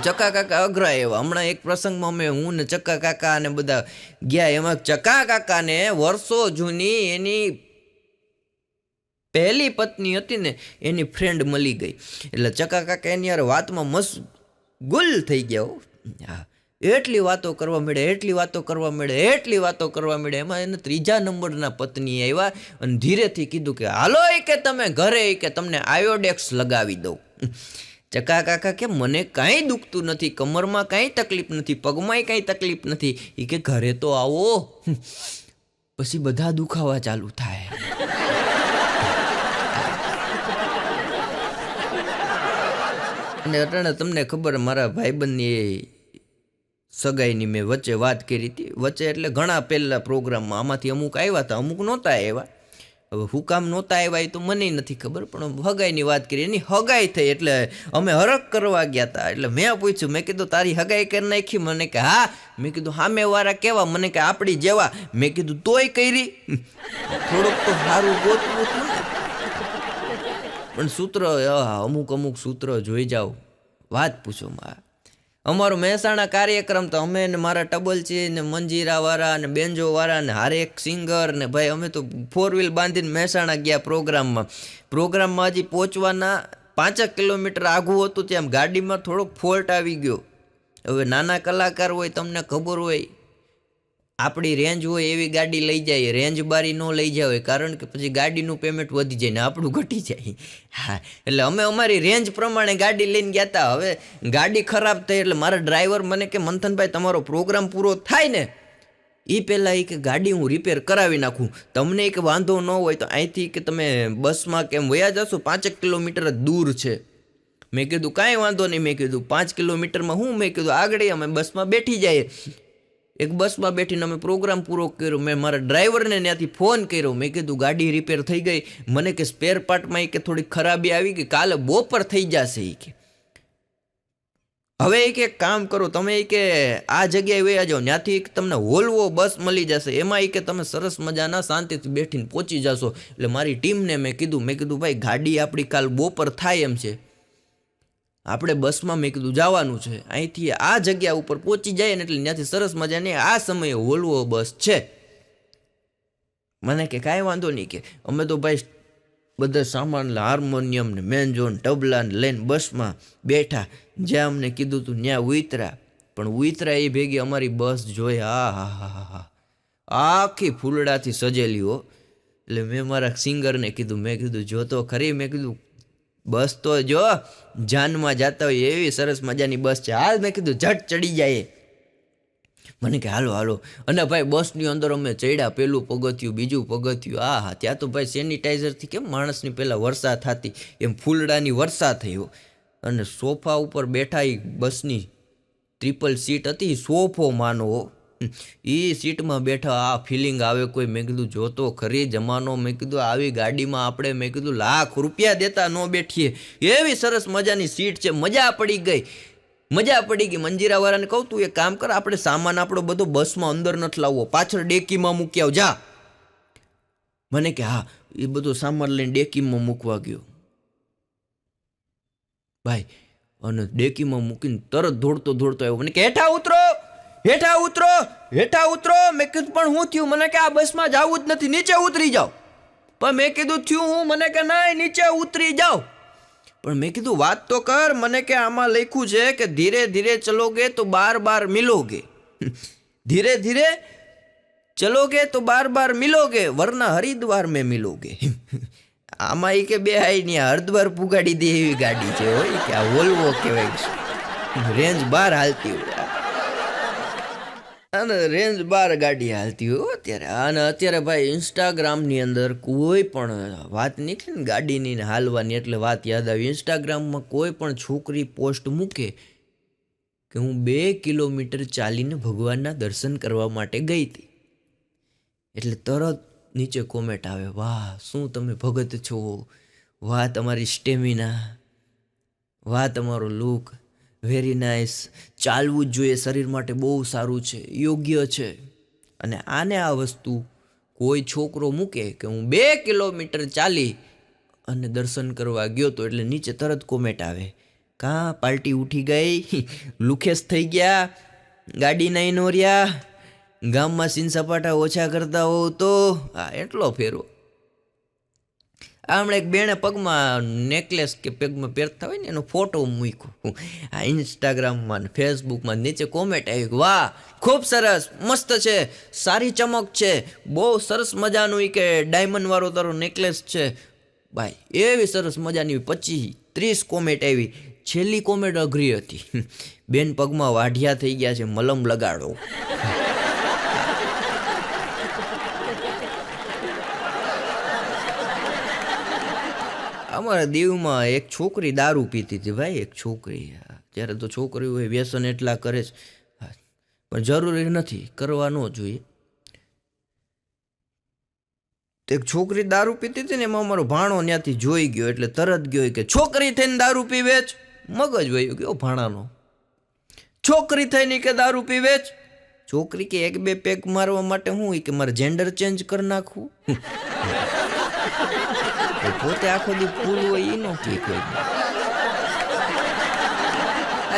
A: ચકા કાકા અઘરા એવા. હમણાં એક પ્રસંગમાં હું ને ચકા કાકા અને બધા ગયા. એમાં ચકા કાકાને વર્ષો જૂની એની પહેલી પત્ની હતી ને એની ફ્રેન્ડ મળી ગઈ. એટલે ચકા કાકા એની યાર વાતમાં મશગુલ થઈ ગયા. એટલી વાતો કરવા મળે. એમાં એને 3જા નંબરના પત્ની આવ્યા અને ધીરેથી કીધું કે હાલો કે તમે ઘરે કે તમને આયોડેક્સ લગાવી દઉં. ચકા કાકા કે મને કાંઈ દુખતું નથી, કમરમાં કાંઈ તકલીફ નથી, પગમાંય કાંઈ તકલીફ નથી. એ કે ઘરે તો આવો, પછી બધા દુખાવા ચાલુ થાય. અને અટાણે તમને ખબર, મારા ભાઈબંધની સગાઈની મેં વચ્ચે વાત કરી હતી. વચ્ચે એટલે ઘણા પહેલાં પ્રોગ્રામમાં આમાંથી અમુક આવ્યા હતા, અમુક નહોતા આવ્યા. હવે હું કામ નહોતા આવ્યા એ તો મને નથી ખબર, પણ હગાઈની વાત કરી. એની હગાઈ થઈ એટલે અમે હરખ કરવા ગયા હતા. એટલે મેં પૂછ્યું, મેં કીધું તારી હગાઈ કરી નાખી? મને કે હા. મેં કીધું સામેવાળા કેવા? મને કે આપણી જેવા. મેં કીધું તોય કરી, થોડુંક તો સારું ગોતવું હતું ને. પણ સૂત્ર અમુક સૂત્ર જોઈ જાઓ, વાત પૂછો. અમારો મહેસાણા કાર્યક્રમ તો અમે ને મારા ટબલચી ને મંજીરાવાળા ને બેન્જોવાળા ને હારેક સિંગર ને ભાઈ અમે તો 4 વ્હીલ બાંધીને મહેસાણા ગયા પ્રોગ્રામમાં હજી પહોંચવાના 5 કિલોમીટર આઘું હતું. ત્યાં ગાડીમાં થોડોક ફોલ્ટ આવી ગયો. હવે નાના કલાકાર હોય, તમને ખબર હોય, આપણી રેન્જ હોય એવી ગાડી લઈ જાય, રેન્જ બારી ન લઈ જાય, કારણ કે પછી ગાડીનું પેમેન્ટ વધી જાય ને આપણું ઘટી જાય. હા, એટલે અમે અમારી રેન્જ પ્રમાણે ગાડી લઈને ગયા હતા. હવે ગાડી ખરાબ થઈ એટલે મારા ડ્રાઈવર મને કે મંથનભાઈ તમારો પ્રોગ્રામ પૂરો થાય ને એ પહેલાં એ કે ગાડી હું રિપેર કરાવી નાખું, તમને એક વાંધો ન હોય તો અહીંથી કે તમે બસમાં કેમ વયા જશો, 5 કિલોમીટર જ દૂર છે. મેં કીધું કાંઈ વાંધો નહીં. મેં કીધું 5 કિલોમીટરમાં હું, મેં કીધું આગળ અમે બસમાં બેઠી જઈએ. એક બસમાં બેઠીને અમે પ્રોગ્રામ પૂરો કર્યો. મેં મારા ડ્રાઈવરને ત્યાંથી ફોન કર્યો. મેં કીધું ગાડી રિપેર થઈ ગઈ. મને કે સ્પેર પાર્ટમાં કે થોડી ખરાબી આવી ગઈ, કાલે બપોર થઈ જશે. એ કે હવે એક કામ કરો તમે, કે આ જગ્યાએ વયા જાઓ, ત્યાંથી તમને વોલ્વો બસ મળી જશે, એમાં કે તમે સરસ મજાના શાંતિથી બેઠીને પહોંચી જશો. એટલે મારી ટીમને મેં કીધું ભાઈ ગાડી આપણી કાલ બપોર થાય એમ છે, આપણે બસમાં મેં કીધું જવાનું છે, અહીંથી આ જગ્યા ઉપર પહોંચી જાય ને એટલે ત્યાંથી સરસ મજાની આ સમયે વોલ્વો બસ છે. મને કે કાંઈ વાંધો નહીં, કે અમે તો ભાઈ બધા સામાન હાર્મોનિયમ ને મેન્જો ને તબલા ને લઈને બસમાં બેઠા, જ્યાં અમને કીધું તું ત્યાં ઉતરા. પણ ઉતરા એ ભેગી અમારી બસ જોઈ, હા આખી ફૂલડાથી સજેલી હો. એટલે મેં મારા સિંગરને કીધું, મેં કીધું જો તો ખરી, મેં કીધું બસ તો જો જાનમાં જતા હોય એવી સરસ મજાની બસ છે. હાલ મેં કીધું ઝટ ચડી જાય. મને કે હાલો હાલો. અને ભાઈ બસની અંદર અમે ચડ્યા, પેલું પગથિયું બીજું પગથિયું. હા, ત્યાં તો ભાઈ સેનિટાઈઝરથી કેમ માણસની પહેલાં વર્ષા થતી એમ ફૂલડાની વર્ષા થયો. અને સોફા ઉપર બેઠા, એ બસની 3 સીટ હતી, સોફો માનો એ સીટમાં બેઠા. આ ફિલિંગ આવે કોઈ. મેં કીધું જોતો ખરી જમાનો. મેં કીધું આવી ગાડીમાં આપણે મેં કીધું લાખ રૂપિયા દેતા ન બેઠીએ. એવી સરસ મજાની સીટ છે. મજા પડી ગઈ. મંજીરાવાળાને કહું તું એક કામ કર, આપણે સામાન આપણો બધો બસમાં અંદર નથી લાવવો, પાછળ ડેકીમાં મૂકી આવ જા. મને કે હા. એ બધો સામાન લઈને ડેકીમાં મૂકવા ગયો ભાઈ. અને ડેકીમાં મૂકીને તરત દોડતો આવ્યો. મને કે હેઠા ઉતરો. મેં કીધું પણ હું થયું? મને કે આ બસમાં જવું જ નથી, નીચે ઉતરી જાઓ. પણ મેં કીધું થયું હું? મને કે ના, નીચે ઉતરી જાઓ. પણ મેં કીધું વાત તો કર. મને કે આમાં લખ્યું છે કે ધીરે ધીરે ચલોગે તો બાર મિલોગે. ધીરે ધીરે ચલોગે તો બાર મિલોગે, વરના હરિદ્વાર મેં મિલોગે. આમાં એ કે બે હાઈ ની હરિદ્વાર પુગાડી દે એવી ગાડી છે હોય કે આ વોલ્વો કહેવાય. રેન્જ 12 હાલતી હોય. અને રેન્જ 12 ગાડી હાલતી હોય અત્યારે. અને અત્યારે ભાઈ ઇન્સ્ટાગ્રામની અંદર કોઈ પણ વાત નીકળી ને ગાડીની ને હાલવાની, એટલે વાત યાદ આવી. ઇન્સ્ટાગ્રામમાં કોઈ પણ છોકરી પોસ્ટ મૂકે કે હું 2 કિલોમીટર ચાલીને ભગવાનના દર્શન કરવા માટે ગઈ હતી, એટલે તરત નીચે કોમેન્ટ આવે, વાહ શું તમે ભગત છો, વાહ તમારી સ્ટેમિના, વાહ તમારો લુક, વેરી નાઇસ, ચાલવું જ જોઈએ, શરીર માટે બહુ સારું છે, યોગ્ય છે. અને આને આ વસ્તુ કોઈ છોકરો મૂકે કે હું 2 કિલોમીટર ચાલી અને દર્શન કરવા ગયો તો, એટલે નીચે તરત કોમેન્ટ આવે, કાં પાર્ટી ઉઠી ગઈ, લુખેસ થઈ ગયા, ગાડી નહીં નોર્યા, ગામમાં સીન સપાટા ઓછા કરતા હોવ તો. હા, એટલો ફેરો. હમણાં એક બેણે પગમાં નેકલેસ કે પગમાં પહેરતા હોય ને એનો ફોટો મૂક્યો આ ઇન્સ્ટાગ્રામમાં ને ફેસબુકમાં. નીચે કોમેન્ટ આવી, વાહ ખૂબ સરસ, મસ્ત છે, સારી ચમક છે, બહુ સરસ મજાનું કે ડાયમંડવાળો તારો નેકલેસ છે ભાઈ. એવી સરસ મજાની 25-30 કોમેન્ટ આવી. છેલ્લી કોમેન્ટ અઘરી હતી, બેન પગમાં વાઢિયા થઈ ગયા છે, મલમ લગાડો. અમારા દીવમાં એક છોકરી દારૂ પીતી હતી ભાઈ. એક છોકરી, ત્યારે તો છોકરીઓ હોય વ્યસન એટલા કરે છે, પણ જરૂરી નથી, કરવા ન જોઈએ. એક છોકરી દારૂ પીતી હતી ને, એમાં અમારો ભાણો ત્યાંથી જોઈ ગયો, એટલે તરત ગયો કે છોકરી થઈને દારૂ પીવે જ. મગજ વયો ગયો ભાણાનો, છોકરી થઈને કે દારૂ પીવે જ. છોકરી કે 1-2 પેક મારવા માટે હું કે મારે જેન્ડર ચેન્જ કરી નાખવું. પોતે આખો દી ફૂલ હોય એ નો કે કોઈ.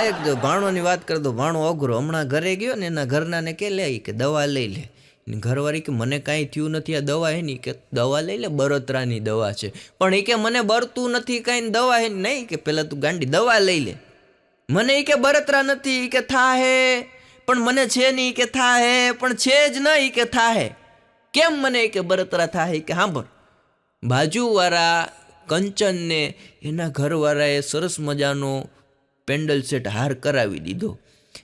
A: એક ભાણોની વાત કરી દો. ભાણો અઘરો. હમણાં ઘરે ગયો ને, એના ઘરનાને કે લે કે દવા લઈ લે. ઘરવાળી કે મને કાંઈ થયું નથી, આ દવા હે ની કે દવા લઈ લે, બળતરાની દવા છે. પણ એ કે મને બળતું નથી કાંઈ, દવા હે નહીં. કે પેલા તું ગાંડી દવા લઈ લે. મને એ કે બળતરા નથી કે થા હે, પણ મને છે નહીં કે થા હે, પણ છે જ નહીં કે થા હે. કેમ મને કે બળતરા થા હે? કે સાંભળ, બાજુવાળા કંચનને એના ઘરવાળાએ સરસ મજાનો પેન્ડલ સેટ હાર કરાવી દીધો.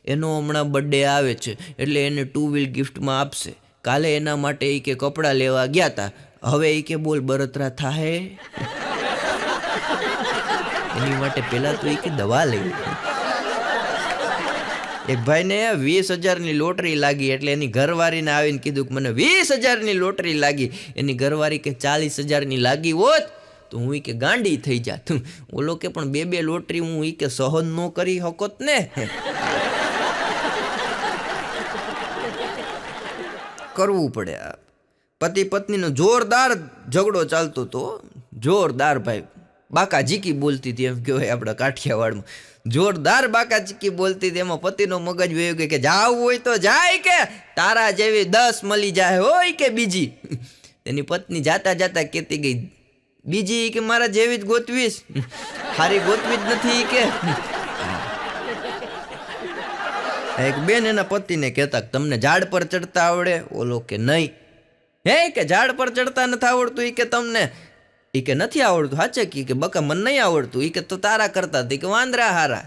A: એનો હમણાં બર્થડે આવે છે, એટલે એને 2 વ્હીલ ગિફ્ટમાં આપશે. કાલે એના માટે એ કે કપડાં લેવા ગયા હતા. હવે એ કે બોલ બળતરા થાય. એની માટે પહેલાં તો એ કે દવા લઈ. એક ભાઈને 20,000ની લોટરી લાગી, એટલે એની ઘરવાળીને આવીને કીધું કે મને 20,000ની લોટરી લાગી. એની ઘરવાળી કે 40,000ની લાગી હોત તો હું કે ગાંડી થઈ જાત. ઓલો કે પણ 2 લોટરી હું કે સહન ન કરી શકત ને. કરવું પડે. પતિ પત્નીનો જોરદાર ઝઘડો ચાલતો હતો, જોરદાર ભાઈ. બાકા ઝીકી બોલતી હતી, એમ કહેવાય આપણા કાઠિયાવાડમાં. જોરદાર બાકા ચીકી બોલતી હતી. એમાં પતિનો મગજ વયો ગયો કે જાવું હોય તો જાય, કે તારા જેવી 10 મળી જાય હોય કે બીજી. એની પત્ની જાતા જાતા કહેતી ગઈ, બીજી કે મારા જેવી જ ગોતવીશ, હારી ગોતવી જ નથી કે. એક બેન એના પતિને કહેતા તમને ઝાડ પર ચડતા આવડે? ઓલો કે નહીં. હે કે ઝાડ પર ચડતા નથી આવડતું? એ કે તમને એ કે નથી આવડતું. સાચે કે બકા મને નહીં આવડતું. એ કે તો તારા કરતા હતી કે વાંદરા હારા.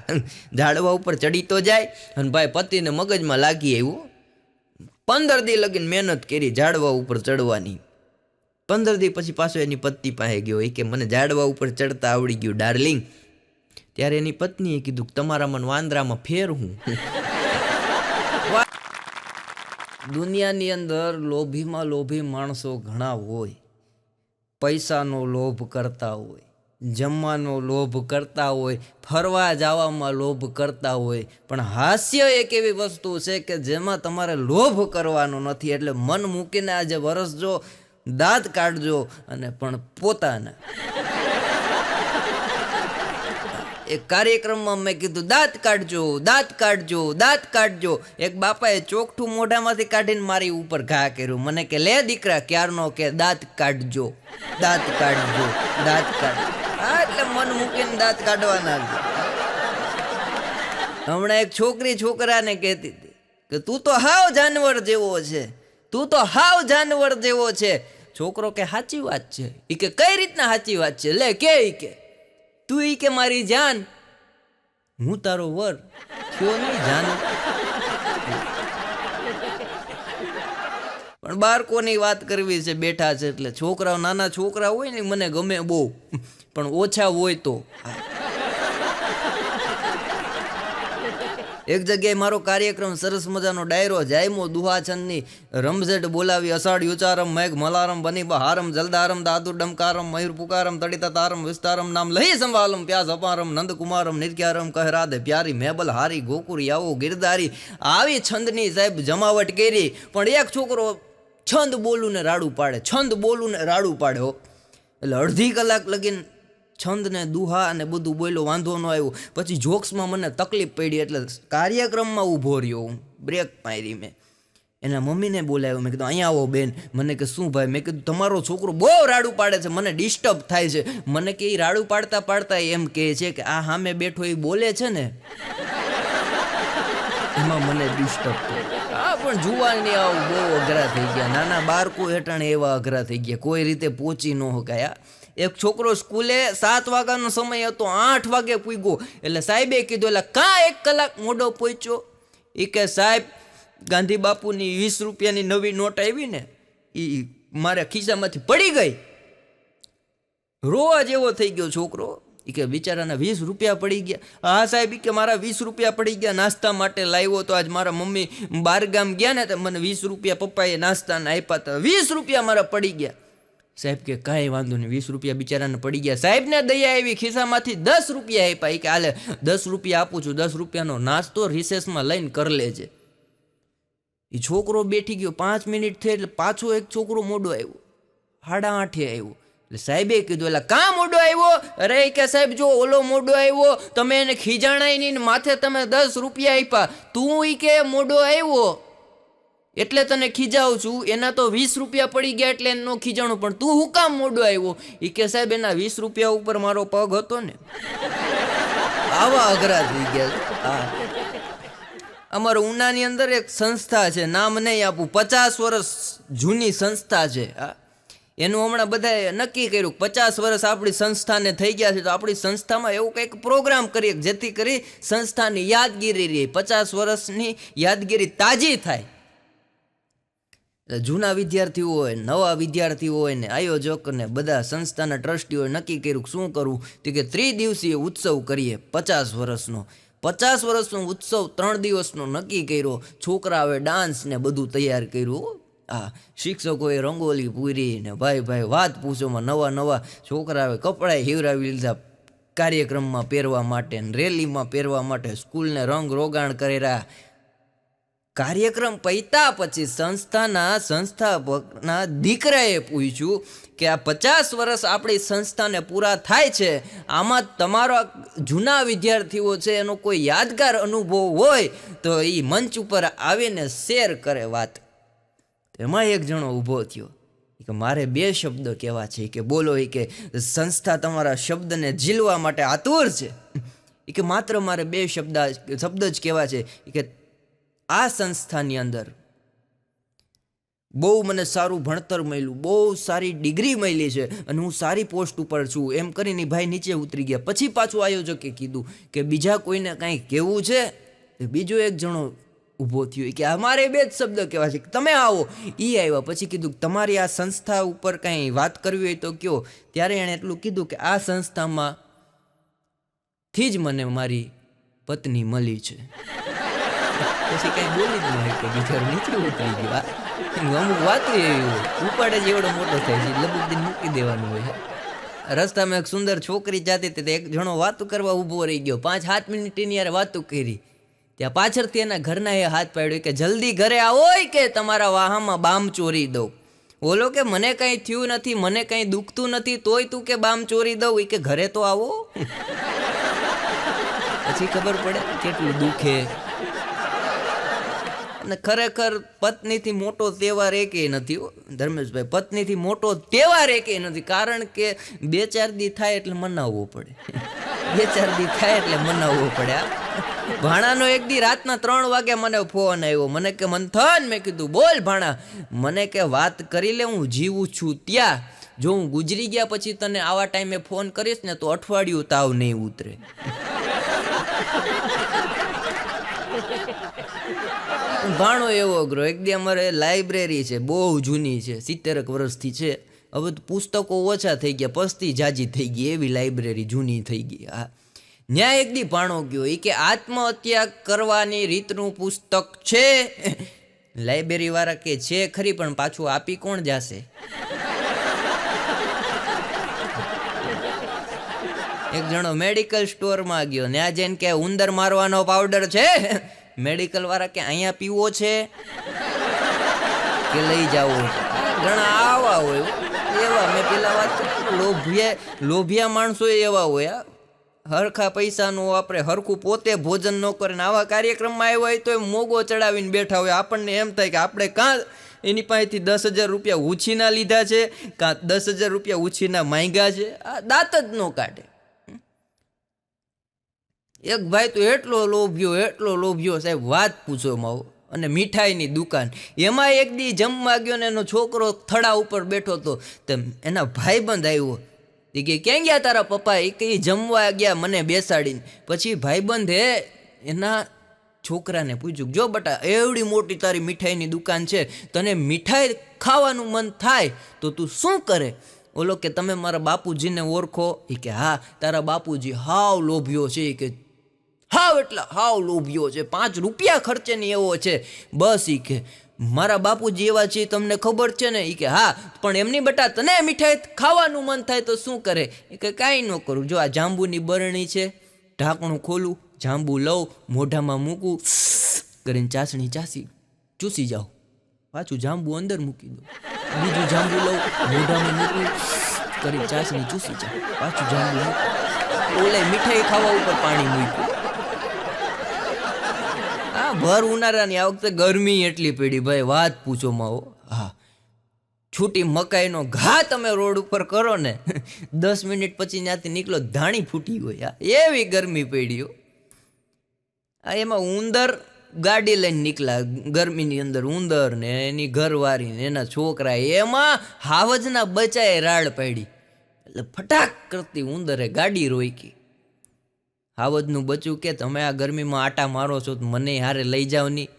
A: ઝાડવા ઉપર ચડી તો જાય. અને ભાઈ પતિને મગજમાં લાગી આવ્યું. 15 દી લગીને મહેનત કરી ઝાડવા ઉપર ચડવાની. 15 દી પછી પાછો એની પત્ની પાસે ગયો. એ કે મને ઝાડવા ઉપર ચડતા આવડી ગયું ડાર્લિંગ. ત્યારે એની પત્નીએ કીધું તમારા મન વાંદરામાં ફેર હું. દુનિયાની અંદર લોભીમાં લોભી માણસો ઘણા હોય. પૈસાનો લોભ કરતા હોય, જમવાનો લોભ કરતા હોય, ફરવા જવામાં લોભ કરતા હોય. પણ હાસ્ય એક એવી વસ્તુ છે કે જેમાં તમારે લોભ કરવાનો નથી. એટલે મન મૂકીને આજે વરસજો, દાંત કાઢજો અને પણ પોતાના. એક કાર્યક્રમમાં મેં કીધું દાંત કાઢજો, દાંત કાઢજો, દાંત કાઢજો. એક બાપાએ ચોકઠું મોઢામાંથી કાઢીને મારી ઉપર ઘા કર્યું. મને કે લે દીકરા ક્યારનો કે દાંત કાઢજો, દાંત કાઢજો, દાંત કાઢજો. હા એટલે મન મૂકીને દાંત કાઢવાના. હમણાં એક છોકરી છોકરાને કહેતી હતી કે તું તો હાવ જાનવર જેવો છે, તું તો હાવ જાનવર જેવો છે. છોકરો કે સાચી વાત છે. એ કે કઈ રીતના સાચી વાત છે? લે કે તું ઈ કે મારી જાન, હું તારો વર થયો નહીં જાન. પણ બાળકોની વાત કરવી છે, બેઠા છે એટલે. છોકરાઓ નાના છોકરા હોય ને મને ગમે બહુ, પણ ઓછા હોય તો. એક જગ્યાએ મારો કાર્યક્રમ સરસ મજાનો ડાયરો જાયમો દુહાચંદની રમઝટ બોલાવી અષાઢ યુચારમ મેઘ મલારમ બની બહારમ જલદારમ દાદુ ડમકારમ મયુર પુકારમ તડિતા તારમ વિસ્તારમ નામ લહી સંભાલમ પ્યાસ અપારમ નંદકુમારમ નિત્યારમ કહેરાદે પ્યારી મેબલ હારી ગોકુરી આવો ગિરધારી. આવી છંદની સાહેબ જમાવટ કરી. પણ એક છોકરો છંદ બોલું ને રાડું પાડે, છંદ બોલું ને રાડું પાડે હો. એટલે અડધી કલાક લગીને છંદ ને દુહા અને બધું બોલ્યો, વાંધો ન આવ્યો. પછી જોક્સમાં મને તકલીફ પડી એટલે કાર્યક્રમમાં ઊભો રહ્યો હું, બ્રેક મારી. મેં એના મમ્મીને બોલાવ્યો. મેં કીધું અહીંયા આવો બેન. મને કે શું ભાઈ? મેં કીધું તમારો છોકરો બહુ રાડું પાડે છે, મને ડિસ્ટર્બ થાય છે. મને કે એ રાડું પાડતા પાડતા એમ કહે છે કે આ સામે બેઠો એ બોલે છે ને એમાં મને ડિસ્ટર્બ થાય. હા પણ જુવાનની આવું બહુ અઘરા થઈ ગયા. નાના બાળકો હેઠળ એવા અઘરા થઈ ગયા, કોઈ રીતે પહોંચી ન શકાય. એક છોકરો સ્કૂલે 7 વાગ્યાનો સમય હતો, 8 વાગે પૂગ્યો. એટલે સાહેબે કીધું એટલે કાં 1 કલાક મોડો પહોંચ્યો? એ કે સાહેબ ગાંધી બાપુની 20 રૂપિયાની નવી નોટ આવી ને એ મારા ખિસ્સામાંથી પડી ગઈ. રોવા જેવો થઈ ગયો છોકરો. એ કે બિચારાના 20 રૂપિયા પડી ગયા. હા સાહેબ કે મારા 20 રૂપિયા પડી ગયા, નાસ્તા માટે લાવ્યો તો આજ મારા મમ્મી બહારગામ ગયા ને તો મને 20 રૂપિયા પપ્પાએ નાસ્તાના આપ્યા હતા, 20 રૂપિયા મારા પડી ગયા. સાહેબ કે કાંઈ વાંધો નહીં, 20 રૂપિયા બિચારાને પડી ગયા. સાહેબને દયા આવી, ખિસ્સામાંથી 10 રૂપિયા આપ્યા. કે હાલે 10 રૂપિયા આપું છું, 10 રૂપિયાનો નાસ્તો રિસેસમાં લઈને કરી લેજે. એ છોકરો બેઠી ગયો. 5 મિનિટ થઈ એટલે પાછો એક છોકરો મોડો આવ્યો, 8:30 આવ્યો. એટલે સાહેબે કીધું એટલે કાં મોડો આવ્યો? અરે કે સાહેબ જો ઓલો મોડો આવ્યો, તમે એને ખીજાણાય નહીં, માથે તમે 10 રૂપિયા આપ્યા, તું ઈ કે મોડો આવ્યો એટલે તને ખીજાવું છું, એના તો 20 રૂપિયા પડી ગયા એટલે એનો ખીજાણું, પણ તું હું કામ મોડો આવ્યો? એ કે સાહેબ એના 20 રૂપિયા ઉપર મારો પગ હતો ને. આવા અઘરા થઈ ગયા. હા અમારા ઉનાની અંદર એક સંસ્થા છે, નામ નહીં આપું, 50 વર્ષ જૂની સંસ્થા છે. એનું હમણાં બધાએ નક્કી કર્યું 50 વર્ષ આપણી સંસ્થાને થઈ ગયા છે તો આપણી સંસ્થામાં એવું કંઈક પ્રોગ્રામ કરીએ જેથી કરી સંસ્થાની યાદગીરી રહે, 50 વર્ષની યાદગીરી તાજી થાય. જૂના વિદ્યાર્થીઓ હોય, નવા વિદ્યાર્થીઓ હોય ને આયોજક ને બધા સંસ્થાના ટ્રસ્ટીઓએ નક્કી કર્યું શું કરવું તો કે 3 દિવસીય ઉત્સવ કરીએ 50 વર્ષનો. 50 વર્ષનો ઉત્સવ 3 દિવસનો નક્કી કર્યો. છોકરાઓએ ડાન્સ ને બધું તૈયાર કર્યું. શિક્ષકોએ રંગોલી પૂરી ને ભાઈ વાત પૂછોમાં નવા નવા છોકરાઓએ કપડાં હિવરાવી લીધા કાર્યક્રમમાં પહેરવા માટે ને રેલીમાં પહેરવા માટે, સ્કૂલને રંગ રોગાણ કરેલા. કાર્યક્રમ પૈતા પછી સંસ્થાના સંસ્થાપકના દીકરાએ પૂછ્યું કે આ 50 વર્ષ આપણી સંસ્થાને પૂરા થાય છે, આમાં તમારા જૂના વિદ્યાર્થીઓ છે એનો કોઈ યાદગાર અનુભવ હોય તો એ મંચ ઉપર આવીને શેર કરે વાત. એમાં એક જણો ઊભો થયો કે મારે 2 શબ્દ કહેવા છે. કે બોલો. એ કે સંસ્થા તમારા શબ્દને ઝીલવા માટે આતુર છે. એ કે માત્ર મારે 2 શબ્દ જ કહેવા છે કે આ સંસ્થાની અંદર બહુ મને સારું ભણતર મળ્યું, બહુ સારી ડિગ્રી મળી છે અને હું સારી પોસ્ટ ઉપર છું એમ કરીને ભાઈ નીચે ઉતરી ગયા. પછી પાછું આયોજકે કીધું કે બીજા કોઈને કાંઈ કહેવું છે? બીજો એક જણો ઊભો થયો કે અમારે 2 જ શબ્દ કહેવા છે, તમે આવો. એ આવ્યા. પછી કીધું તમારી આ સંસ્થા ઉપર કાંઈ વાત કરવી હોય તો કયો. ત્યારે એણે એટલું કીધું કે આ સંસ્થામાંથી જ મને મારી પત્ની મળી છે. પછી કઈ બોલી જ નહીં કે બિચારો નીચે ઉતરી ગયો. અમુક વાતો એવી હોય, ઉપાડે જ એવડો મોટો થાય છે, લબુક દિન મૂકી દેવાનું હોય. રસ્તામાં એક સુંદર છોકરી જાતી હતી, એક જણો વાતો કરવા ઊભો રહી ગયો. 5-7 મિનિટની યાર વાતો કરી. ત્યાં પાછળથી એના ઘરના એ હાથ પાડ્યો કે જલ્દી ઘરે આવો કે તમારા વાહામાં બામ ચોરી દઉં. બોલો કે મને કંઈ થયું નથી, મને કંઈ દુખતું નથી, તોય તું કે બામ ચોરી દઉં. કે ઘરે તો આવો. પછી ખબર પડે કેટલું દુખે. અને ખરેખર પત્નીથી મોટો તહેવાર એકેય નથી ધર્મેશભાઈ, પત્નીથી મોટો તહેવાર એકેય નથી. કારણ કે 2-4 દી થાય એટલે મનાવવો પડે. 2-4 દી થાય એટલે મનાવવો પડે. ભાણાનો એક દી રાતના 3 વાગે મને ફોન આવ્યો. મને કે મંથન, મેં કીધું બોલ ભાણા. મને કે વાત કરી લે, હું જીવું છું ત્યાં. જો હું ગુજરી ગયા પછી તને આવા ટાઈમે ફોન કરીશ ને તો અઠવાડિયું તાવ નહીં ઉતરે. ભાણો એવો અઘરો. એક દી અમારે લાઇબ્રેરી છે, બહુ જૂની છે, 70 વર્ષથી છે. હવે પુસ્તકો ઓછા થઈ ગયા, પસ્તી જાજી થઈ ગઈ, એવી લાઇબ્રેરી જૂની થઈ ગઈ. હા, ન્યા એક દી ભાણો ગયો એ કે આત્મહત્યા કરવાની રીતનું પુસ્તક છે. લાઇબ્રેરી વાળા કે છે ખરી, પણ પાછું આપી કોણ જાશે? એક જણો મેડિકલ સ્ટોરમાં ગયો, ત્યાં જઈને કે ઉંદર મારવાનો પાવડર છે? મેડિકલ વાળા કે અહીંયા પીવો છે કે લઈ જાવો? ઘણા આવા હોય એવા. મેં પેલા વાત કરી, લોભિયા માણસો એવા હોય. હરખા પૈસા નો વાપરે, હરખું પોતે ભોજન ન કરે ને આવા કાર્યક્રમમાં આવ્યા હોય તો એ મોગો ચડાવીને બેઠા હોય. આપણને એમ થાય કે આપણે કાં એની પાસેથી 10,000 રૂપિયા ઉછીના લીધા છે, કાં 10,000 રૂપિયા ઉછીના માંગ્યા છે. આ દાંત જ ન કાઢે. એક ભાઈ તો એટલો લોભ્યો સાહેબ, વાત પૂછો માવો. અને મીઠાઈની દુકાન, એમાં એક દી જમવા ગયો ને એનો છોકરો થડા ઉપર બેઠો હતો. તો એના ભાઈબંધ આવ્યો. એ કે ક્યાં ગયા તારા પપ્પા? એ કે જમવા ગયા મને બેસાડીને. પછી ભાઈબંધે એના છોકરાને પૂછ્યું, જો બટા એવડી મોટી તારી મીઠાઈની દુકાન છે, તને મીઠાઈ ખાવાનું મન થાય તો તું શું કરે? ઓલો કે તમે મારા બાપુજીને ઓળખો? એ કે હા. તારા બાપુજી હાવ લોભ્યો છે. એ કે હાવ એટલા હાવ લોભ્યો છે, 5 રૂપિયા ખર્ચે નહીં એવો છે બસ. એ કે મારા બાપુજી એવા છે તમને ખબર છે ને? એ કે હા. પણ એમની બટા તને મીઠાઈ ખાવાનું મન થાય તો શું કરે? એ કે કાંઈ ન કરું. જો આ જાંબુની બરણી છે, ઢાંકણું ખોલું, જાંબુ લઉં, મોઢામાં મૂકું, કરીને ચાસણી ચાસી ચૂસી જાઉં, પાછું જાંબુ અંદર મૂકી દઉં, બીજું જાંબુ લઉં, મોઢામાં મૂકું, કરીને ચાસણી ચૂસી જાઉં, પાછું જાંબુ મૂકું. ઓલે મીઠાઈ ખાવા ઉપર પાણી મૂક્યું. હા, ભર ઉનાળાની આ વખતે ગરમી એટલી પડી ભાઈ, વાત પૂછો માં. હા, છૂટી મકાઈનો ઘા તમે રોડ ઉપર કરો ને 10 મિનિટ પછી ત્યાંથી નીકળો ધાણી ફૂટી હોય. એવી ગરમી પડી. આ એમાં ઉંદર ગાડી લઈને નીકળ્યા ગરમીની અંદર, ઉંદર ને એની ઘરવાળી ને એના છોકરા, એમાં હાવજના બચાએ રાડ પાડી. એટલે ફટાક કરતી ઉંદરે ગાડી રોકી. હાવજનું બચ્ચું કે તમે આ ગરમીમાં આટા મારો છો તો મને હારે લઈ જાવ નહીં.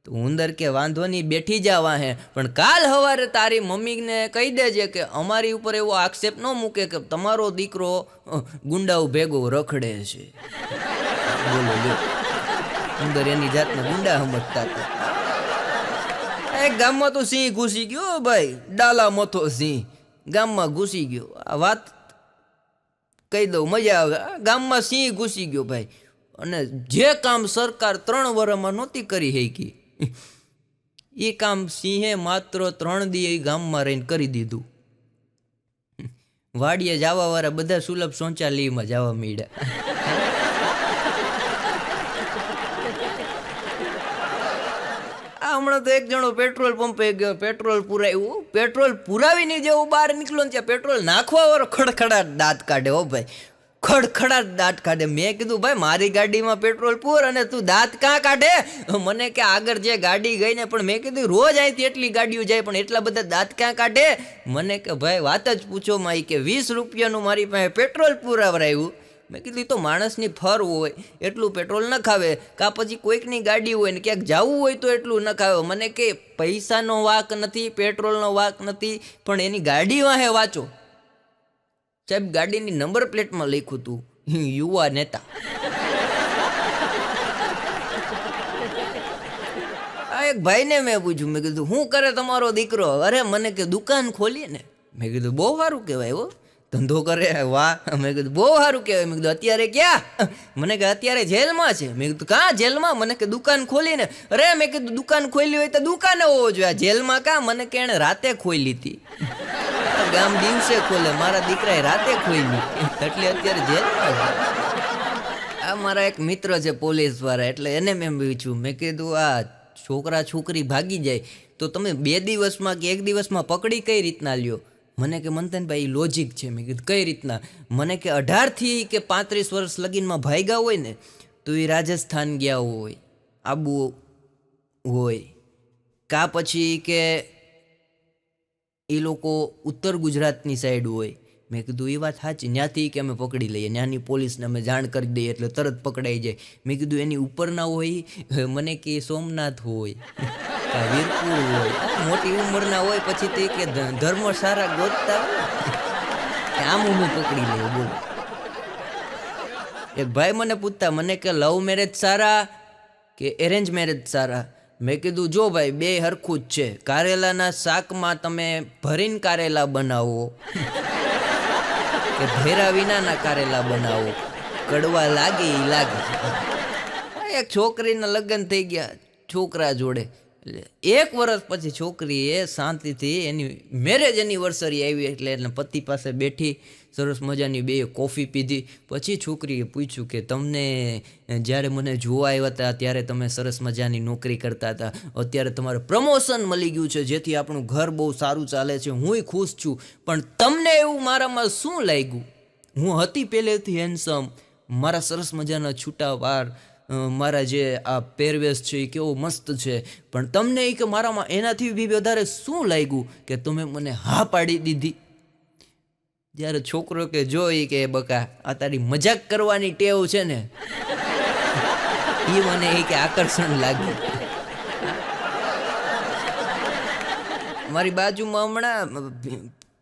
A: તો ઉંદર કે વાંધો નહીં, બેઠી જવા હે, પણ કાલ સવારે તારી મમ્મીને કહી દેજે કે અમારી ઉપર એવો આક્ષેપ ન મૂકે કે તમારો દીકરો ગુંડાઓ ભેગો રખડે છે. બોલો લ્યો, ઉંદર એની જાતને ગુંડા સમજતા હતા. એક ગામમાં તો સિંહ ઘૂસી ગયો ભાઈ, ડાલા મથો સિંહ ગામમાં ઘૂસી ગયો. આ વાત કહી દઉં મજા આવે. ગામમાં સિંહ ઘૂસી ગયો ભાઈ, અને જે કામ સરકાર 3 વર્ષમાં નહોતી કરી શકી એ કામ સિંહે માત્ર 3 દી ગામમાં રહીને કરી દીધું. વાડીએ જવા વાળા બધા સુલભ શૌચાલયમાં જવા માંડ્યા. હમણાં તો એક જણો પેટ્રોલ પંપે ગયો, પેટ્રોલ પુરાવ્યું. પેટ્રોલ પુરાવીને જેવું બહાર નીકળ્યો ને ત્યાં પેટ્રોલ નાખવા વાળો ખડખડાટ દાંત કાઢે. હો ભાઈ, ખડખડાટ દાંત કાઢે. મેં કીધું ભાઈ મારી ગાડીમાં પેટ્રોલ પૂર અને તું દાંત કાં કાઢે? મને કે આગળ જે ગાડી ગઈ ને, પણ મેં કીધું રોજ અહીંથી એટલી ગાડીઓ જાય પણ એટલા બધા દાંત ક્યાં કાઢે? મને કે ભાઈ વાત જ પૂછો માઈ, કે 20 રૂપિયાનું મારી પાસે પેટ્રોલ પુરાવરાયું. મેં કીધું તો માણસની ફર હોય એટલું પેટ્રોલ ન ખાવે, કાં પછી કોઈકની ગાડી હોય ને ક્યાંક જવું હોય તો એટલું ન ખાવે. મને કે પૈસાનો વાંક નથી, પેટ્રોલનો વાંક નથી, પણ એની ગાડી વાહે વાંચો. સાહેબ ગાડીની નંબર પ્લેટમાં લખ્યું હતું યુવા નેતા. આ એક ભાઈને મેં પૂછ્યું, મેં કીધું શું કરે તમારો દીકરો? અરે મને કે દુકાન ખોલીએ ને. મેં કીધું બહુ સારું કહેવાય હો, ધંધો કરે, વાહ. મેં કીધું બહુ સારું કહેવાય. મેં કીધું અત્યારે ક્યાં? મને કે અત્યારે જેલમાં છે. મેં કીધું કાં જેલમાં? મને કે દુકાન ખોલીને. અરે મેં કીધું દુકાન ખોલી હોય તો દુકાને હોવો જોઈએ, જેલમાં કાં? મને કે એણે રાતે ખોલી હતી. ગામ દિવસે ખોલે, મારા દીકરાએ રાતે ખોલી એટલે અત્યારે જેલમાં છે. આ મારા એક મિત્ર છે પોલીસ વાળા, એટલે એને મેં પૂછ્યું, મેં કીધું આ છોકરા છોકરી ભાગી જાય તો તમે 2 દિવસમાં કે 1 દિવસમાં પકડી કઈ રીતના લ્યો? મને કે મંથનભાઈ લોજિક છે. મેં કીધું કઈ રીતના? મને કે 18થી કે 35 વર્ષ લગીનમાં ભાગ્યા હોય ને તો એ રાજસ્થાન ગયા હોય, આબુ હોય, કાં પછી કે એ લોકો ઉત્તર ગુજરાતની સાઈડ હોય. મેં કીધું એ વાત સાચી, ત્યાંથી કે અમે પકડી લઈએ, ત્યાંની પોલીસને અમે જાણ કરી દઈએ એટલે તરત પકડાઈ જાય. મેં કીધું એની ઉપરના હોય? મને કે સોમનાથ હોય, વીરપુર હોય, મોટી ઉંમરના હોય, પછી તે કે ધર્મ સારા ગોતતા હોય આમ હું પકડી લઈએ. બોલો. એક ભાઈ મને પૂછતા, મને કે લવ મેરેજ સારા કે એરેન્જ મેરેજ સારા? મેં કીધું જો ભાઈ બે હરખું જ છે. કારેલાના શાકમાં તમે ભરીને કારેલા બનાવો કે ભેરા વિનાના કારેલા બનાવો, કડવા લાગે એ લાગે. એક છોકરીના લગ્ન થઈ ગયા છોકરા જોડે, એટલે 1 વર્ષ પછી છોકરીએ શાંતિથી એની મેરેજ એનિવર્સરી આવી એટલે એને પતિ પાસે બેઠી સરસ મજાની 2 કોફી પીધી. પછી છોકરીએ પૂછ્યું કે તમને જ્યારે મને જોવા આવ્યા હતા ત્યારે તમે સરસ મજાની નોકરી કરતા હતા, અત્યારે તમારે પ્રમોશન મળી ગયું છે જેથી આપણું ઘર બહુ સારું ચાલે છે, હુંય ખુશ છું, પણ તમને એવું મારામાં શું લાગ્યું? હું હતી પહેલેથી હેન્ડસમ, મારા સરસ મજાના છૂટા વાળ, મારા જે આ પહેરવેશ છે એ કેવો મસ્ત છે, પણ તમને એ કે મારામાં એનાથી બી વધારે શું લાગ્યું કે તમે મને હા પાડી દીધી? જ્યારે છોકરો કે જોઈ કે બકા આ તારી મજાક કરવાની ટેવ છે ને એ મને એ કે આકર્ષણ લાગ્યું. મારી બાજુમાં હમણાં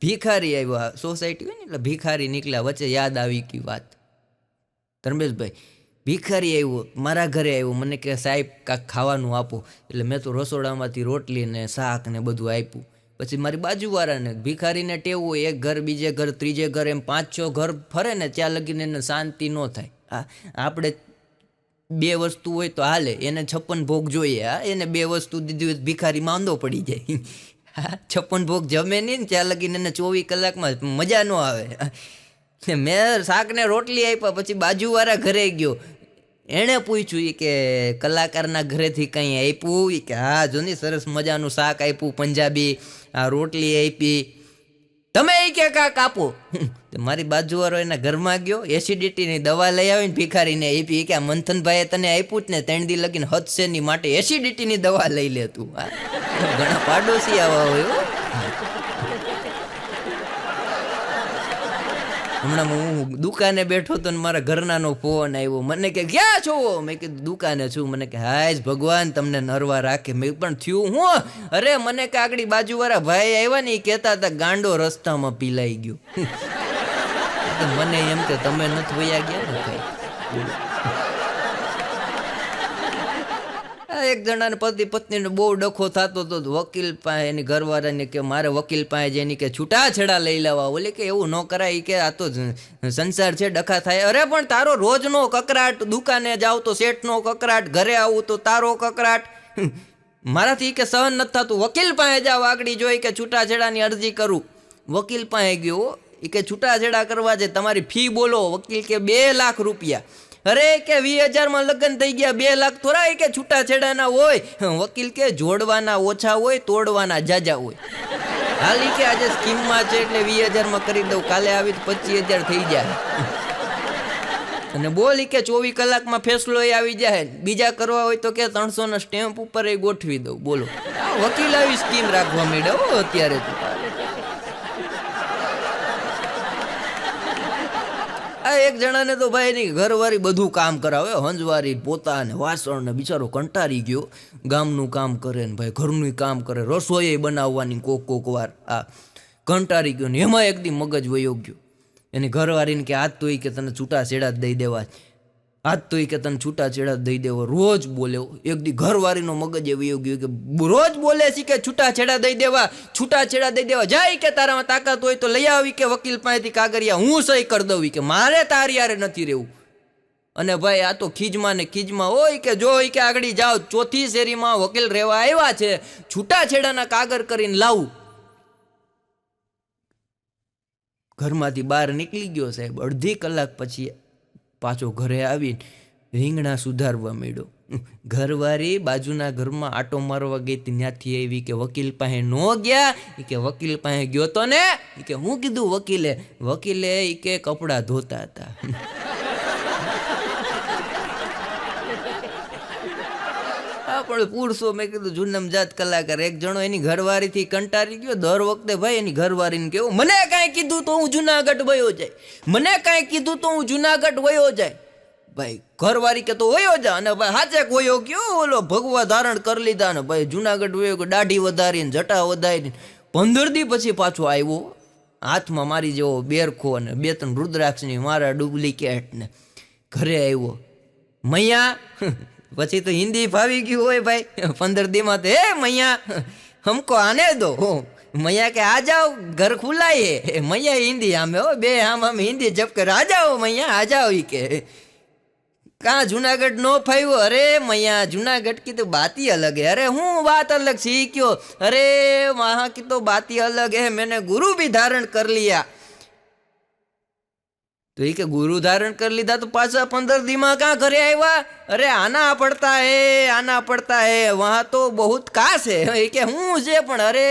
A: ભિખારી આવ્યા, સોસાયટી હોય ને એટલે ભિખારી નીકળ્યા, વચ્ચે યાદ આવી ગઈ વાત. ધર્મેશભાઈ ભિખારી આવ્યો મારા ઘરે આવ્યો, મને કે સાહેબ કાંઈક ખાવાનું આપો, એટલે મેં તો રસોડામાંથી રોટલી ને શાક ને બધું આપ્યું. પછી મારી બાજુવાળાને ભિખારીને ટેવું હોય, એક ઘર બીજે ઘર ત્રીજે ઘર એમ 5-6 ઘર ફરે ને ત્યાં લગીને એને શાંતિ ન થાય. આપણે 2 વસ્તુ હોય તો હાલે, એને 56 ભોગ જોઈએ. એને 2 વસ્તુ દીધી હોય ભિખારી માંદો પડી જાય. 56 ભોગ જમે નહીં ને ત્યાં લગીને એને 24 કલાકમાં મજા ન આવે. મેં શાકને રોટલી આપ્યા, પછી બાજુવાળા ઘરે ગયો, એણે પૂછ્યું કે કલાકારના ઘરેથી કંઈ આપ્યું? કે હા જો ને સરસ મજાનું શાક આપ્યું પંજાબી, આ રોટલી આપી, તમે એ કે કાંક આપો. મારી બાજુવાળો એના ઘરમાં ગયો, એસિડિટીની દવા લઈ આવીને ભિખારીને આપી, કે આ મંથનભાઈએ તને આપ્યું જ ને 3 દી લગીને હદશેની માટે એસિડિટીની દવા લઈ લે તું. ઘણા પાડોશી આવા હોય. હમણાં હું દુકાને બેઠો તો મારા ઘરનાનો ફોન આવ્યો, મને કે ક્યાં છો? મેં કીધું દુકાને છું. મને કે હાય ભગવાન તમને નરવા રાખે. મેં પણ થયું હું? અરે મને કે આગળ બાજુવાળા ભાઈ આવ્યા ને એ કહેતા હતા ગાંડો રસ્તામાં પીલાઈ ગયો. મને એમ કે તમે નથી વયા ગયા ને કઈ. એક જણાને પતિ પત્નીને બહુ ડખો થતો હતો, વકીલ પાસે એની ઘરવાળાને કે મારે વકીલ પાસે જઈને કે છૂટાછેડા લઈ લેવા. ઓલે કે એવું ન કરાય, કે આ તો સંસાર છે, ડખા થાય. અરે પણ તારો રોજનો કકરાટ, દુકાને જાવ તો શેઠનો કકરાટ, ઘરે આવું તો તારો કકરાટ, મારાથી કે સહન નથી થતું. વકીલ પાસે જાવ, આગળ જોઈ કે છૂટાછેડાની અરજી કરું. વકીલ પાસે ગયો, એ કે છૂટાછેડા કરવા છે, તમારી ફી બોલો. વકીલ કે 2 લાખ રૂપિયા. અરે કે 20,000માં લગ્ન થઈ ગયા, 2 લાખ થોડા કે છૂટાછેડાના હોય? વકીલ કે જોડવાના ઓછા હોય, તોડવાના જાજા હોય. હાલી કે આજે સ્કીમમાં છે એટલે 20,000માં કરી દઉં, કાલે આવી તો 25,000 થઈ જાય. અને બોલી કે 24 કલાકમાં ફેસલો એ આવી જાય, બીજા કરવા હોય તો કે 300 સ્ટેમ્પ ઉપર એ ગોઠવી દઉં. બોલો, વકીલ આવી સ્કીમ રાખવા માંડ્યા અત્યારે તો. આ એક જણાને તો ભાઈ એની ઘરવાળી બધું કામ કરાવે, હંજવારી, પોતા ને વાસણ ને, બિચારો કંટાળી ગયો. ગામનું કામ કરે ને ભાઈ ઘરનું કામ કરે, રસોઈ બનાવવાની કોક વાર આ કંટાળી ગયો ને એમાં એક દી મગજ વયો ગયો. એની ઘરવાળીને કે આજ તો કે તને છૂટાછેડા જ દઈ દેવા, આજ તો કે તને છૂટાછેડા દઈ દેવો. રોજ બોલે. એક દી ઘરવાળીનો મગજ એવી ગયો કે રોજ બોલે છે કે છૂટાછેડા દઈ દેવા, છૂટાછેડા દઈ દેવા. જાય કે તારામાં તાકાત હોય તો લઈ આવી કે વકીલ પાસેથી કાગળિયા, હું સહી કરી દઉં કે મારે તારી યારે નથી રહેવું. અને ભાઈ આ તો ખીજમાં ને ખીજમાં હોય કે જો કે આગળ જાઓ, 4થી શેરીમાં વકીલ રહેવા આવ્યા છે, છૂટાછેડાના કાગળ કરીને લાવું. ઘરમાંથી બહાર નીકળી ગયો સાહેબ. અડધી કલાક પછી પાછો ઘરે આવીને રીંગણા સુધારવા માંડ્યો. ઘરવાળી બાજુના ઘરમાં આટો મારવા ગઈ હતી, ત્યાંથી આવી કે વકીલ પાસે ન ગયા, કે વકીલ પાસે ગયો તો ને, કે હું કીધું વકીલે કે કપડાં ધોતા હતા. પણ પુરુષો મેં કીધું જુનમ જાત કલાકાર. એક જણો એની ઘરવાળીથી કંટાળી ગયો. દર વખતે ભાઈ એની ઘરવાળીને કેવું, મને કાંઈ કીધું તો હું જુનાગઢ વયો જાય, મને કાંઈ કીધું તો હું જુનાગઢ વયો જાય. ભાઈ ઘરવાળી કે તો વયો જા. અને ભાઈ હાચે વયો ગયો, ઓલો ભગવા ધારણ કરી લીધા ને ભાઈ જુનાગઢ વયો ગયો, દાઢી વધારીને જટા વધારીને. 15 દી પછી પાછો આવ્યો, હાથમાં મારી જેવો બેરખો અને 2-3 રુદ્રાક્ષની મારા ડુપ્લિકેટ ને. ઘરે આવ્યો મૈયા, પછી તો હિન્દી ફાવી ગયું હોય ભાઈ 15 દીમાં તો, હે મૈયા હમકો આને દો. મૈયા કે આ જાઓ ઘર ખુલાય હે. મૈયા હિન્દી આમે હો, બે આમ હિન્દી જપ કરે, આ જાઓ મૈયા આ જાઓ. કે કાં જુનાગઢ નો ફાવ્યો? અરે મૈયા જુનાગઢ की तो बात ही अलग है. अरे હું बात अलग सीख्यो, अरे वहाँ की तो बात ही अलग है, मैंने गुरु भी धारण कर लिया. तो ये કે ગુરુ ધારણ કરી લીધા તો પાછા 15 દીમાં કાં ઘરે આવ્યા? અરે આના પડતા હે વહાં તો બહુત કાસ હે. એ કે હું છે પણ અરે